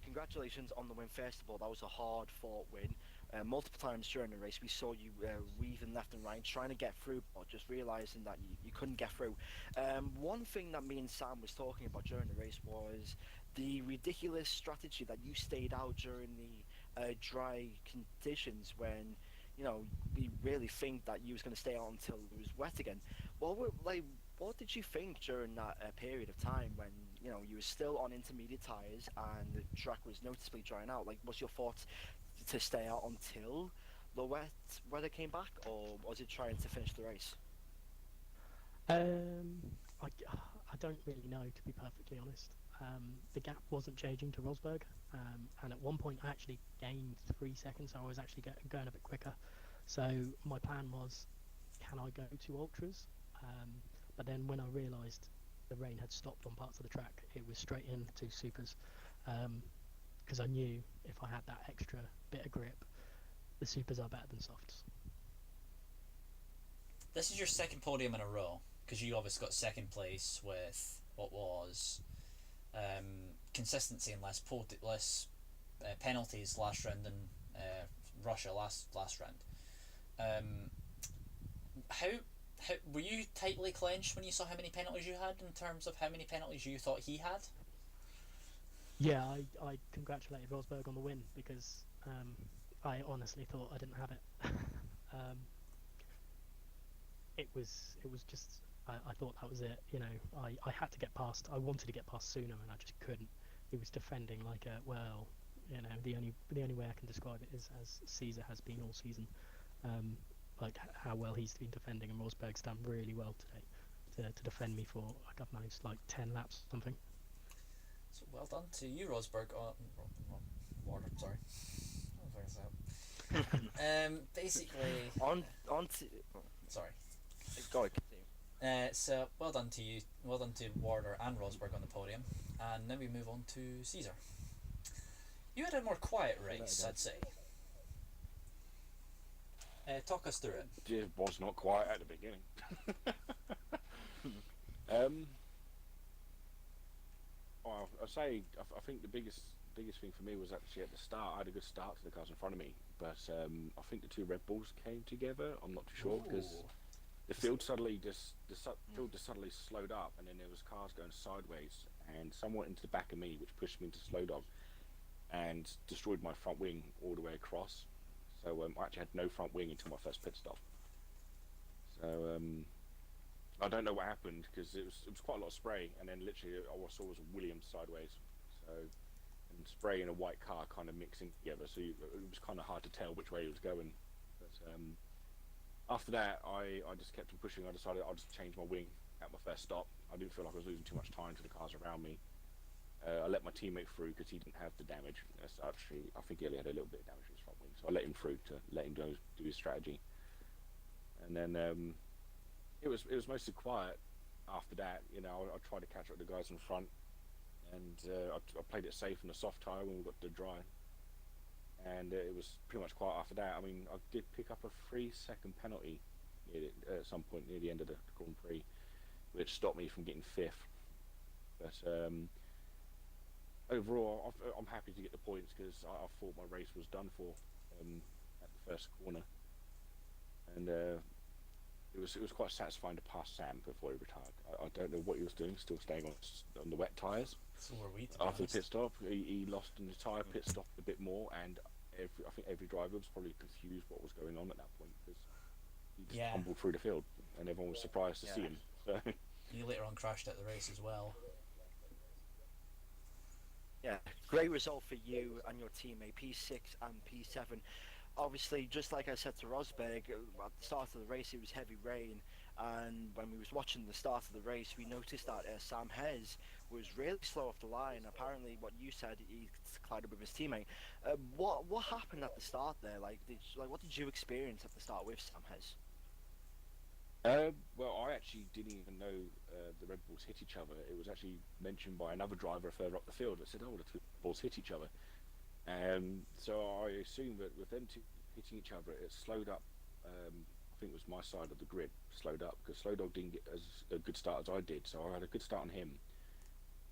Congratulations on the win, first of all. That was a hard-fought win. Multiple times during the race, we saw you weaving left and right, trying to get through, but just realising that you couldn't get through. One thing that me and Sam was talking about during the race was the ridiculous strategy that you stayed out during the dry conditions when, we really think that you was going to stay out until it was wet again. What did you think during that period of time when you were still on intermediate tires and the track was noticeably drying out? Like, was your thoughts to stay out until the wet weather came back, or was it trying to finish the race? I don't really know, to be perfectly honest. The gap wasn't changing to Rosberg, and at one point I actually gained 3 seconds, so I was actually going a bit quicker. So my plan was, can I go to ultras? But then when I realised the rain had stopped on parts of the track, it was straight into supers, because I knew if I had that extra bit of grip, the supers are better than softs. This is your second podium in a row, because you obviously got second place with what was consistency and less penalties last round in Russia last round. How were you tightly clenched when you saw how many penalties you had, in terms of how many penalties you thought he had? Yeah, I congratulated Rosberg on the win, because I honestly thought I didn't have it. It was just, I thought that was it. I had to get past. I wanted to get past sooner, and I just couldn't. He was defending like the only way I can describe it is as Caesar has been all season. Like how well he's been defending, and Rosberg's done really well today to defend me for, like, I've managed like 10 laps or something. So well done to you, Rosberg. Warner, sorry. Basically, On to sorry. go ahead, continue. So well done to you, well done to Warder and Rosberg on the podium, and then we move on to Caesar. You had a more quiet race, I'd say. Talk us through it. It was not quiet at the beginning. Well, I think the biggest thing for me was actually at the start. I had a good start to the cars in front of me, but I think the two Red Bulls came together. I'm not too sure, because the field suddenly suddenly slowed up, and then there was cars going sideways and somewhat into the back of me, which pushed me into slow dog and destroyed my front wing all the way across. So I actually had no front wing until my first pit stop. So I don't know what happened, because it was quite a lot of spray, and then literally all I saw was Williams sideways. So, and spray and a white car kind of mixing together, so it was kind of hard to tell which way it was going. But after that, I just kept on pushing. I decided I'll just change my wing at my first stop. I didn't feel like I was losing too much time to the cars around me. I let my teammate through because he didn't have the damage as such. I think he only had a little bit of damage in his front wing, so I let him through to let him do his strategy. And then it was mostly quiet after that. I tried to catch up with the guys in front, and I played it safe in the soft tyre when we got to dry. And it was pretty much quiet after that. I mean, I did pick up a 3-second penalty at some point near the end of the Grand Prix, which stopped me from getting fifth. But overall, I'm happy to get the points because I thought my race was done for at the first corner, and it was quite satisfying to pass Sam before he retired. I don't know what he was doing, still staying on the wet tyres. So were we, to be After the honest. pit stop, he lost in the tyre, pit stopped a bit more, and I think every driver was probably confused what was going on at that point because he just Yeah. tumbled through the field, and everyone was surprised to see Yeah. him. So He later on crashed at the race as well. Yeah, great result for you and your teammate, P6 and P7. Obviously, just like I said to Rosberg, at the start of the race it was heavy rain, and when we was watching the start of the race, we noticed that Sam Hez was really slow off the line. Apparently, what you said, he collided with his teammate. What happened at the start there? What did you experience at the start with Sam Hez? well, I actually didn't even know the Red Bulls hit each other. It was actually mentioned by another driver further up the field that said, "Oh, the two Red Bulls hit each other." So I assumed that with them two hitting each other, it slowed up. I think it was my side of the grid slowed up because Slow Dog didn't get as a good start as I did. So I had a good start on him.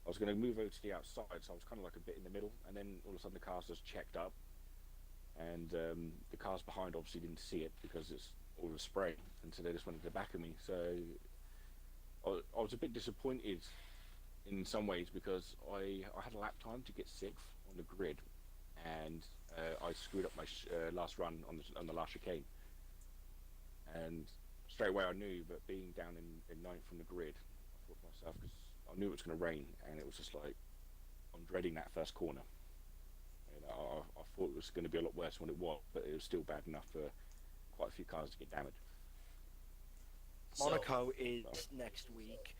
I was going to move over to the outside, so I was kind of like a bit in the middle. And then all of a sudden, the cars just checked up, and the cars behind obviously didn't see it because it's all the spray, and so they just went to the back of me. So I was a bit disappointed in some ways because I had a lap time to get sixth on the grid, and I screwed up my last run on the last chicane, and straight away I knew that being down in ninth from the grid, I thought to myself because I knew it was going to rain, and it was just like I'm dreading that first corner. And I thought it was going to be a lot worse than it was, but it was still bad enough for quite a few cars to get damaged. So, Monaco is next week.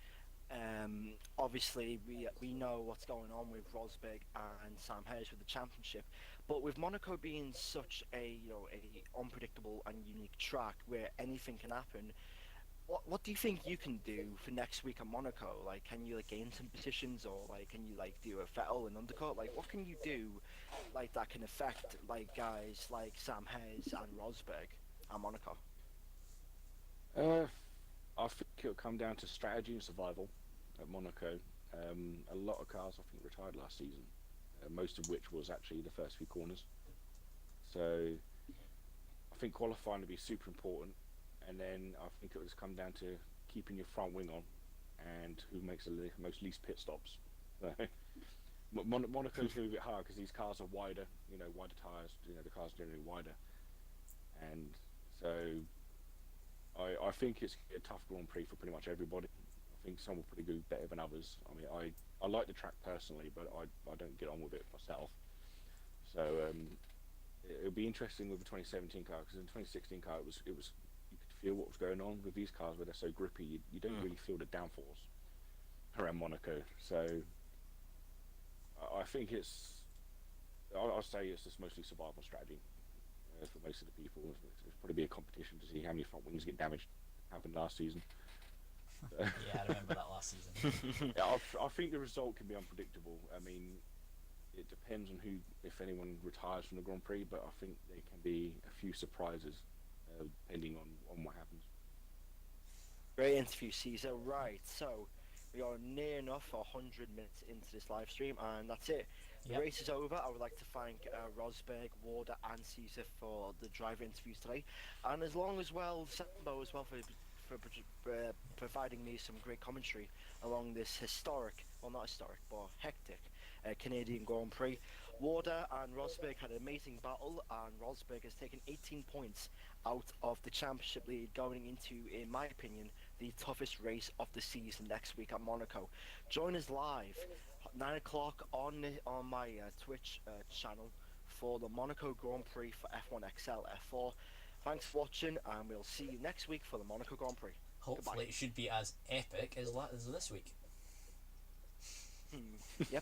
Obviously, we know what's going on with Rosberg and Sam Hez with the championship, but with Monaco being such a a unpredictable and unique track where anything can happen, what do you think you can do for next week at Monaco? Like, can you gain some positions, or can you do a Vettel and undercut? What can you do that can affect guys like Sam Hez and Rosberg at Monaco? I think it'll come down to strategy and survival at Monaco. A lot of cars I think retired last season, most of which was actually the first few corners. So I think qualifying will be super important, and then I think it'll just come down to keeping your front wing on and who makes the most least pit stops. So, Monaco's going to be a bit hard because these cars are wider, wider tyres. The cars are generally wider, and so I think it's a tough Grand Prix for pretty much everybody. I think some will probably do better than others. I mean, I like the track personally, but I don't get on with it myself. So it'll be interesting with the 2017 car because in the 2016 car it was you could feel what was going on with these cars where they're so grippy. You don't really feel the downforce around Monaco. So I think I'll say it's just mostly survival strategy for most of the people. It's probably be a competition to see how many front wings get damaged. Happened last season. yeah, I remember that last season. Yeah, I think the result can be unpredictable. I mean, it depends on if anyone retires from the Grand Prix, but I think there can be a few surprises depending on what happens. Great interview, Caesar. Right, so we are near enough 100 minutes into this live stream, and that's it. The Yep. race is over. I would like to thank Rosberg, Warder, and Caesar for the driver interviews today, and as long as well, Sambo as well for providing me some great commentary along this historic, well not historic, but hectic Canadian Grand Prix. Warder and Rosberg had an amazing battle, and Rosberg has taken 18 points out of the championship lead, going into, in my opinion, the toughest race of the season next week at Monaco. Join us live 9 o'clock on my Twitch channel for the Monaco Grand Prix for F1XL F4. Thanks for watching, and we'll see you next week for the Monaco Grand Prix. Hopefully, Goodbye. it should be as epic as this week. Yep.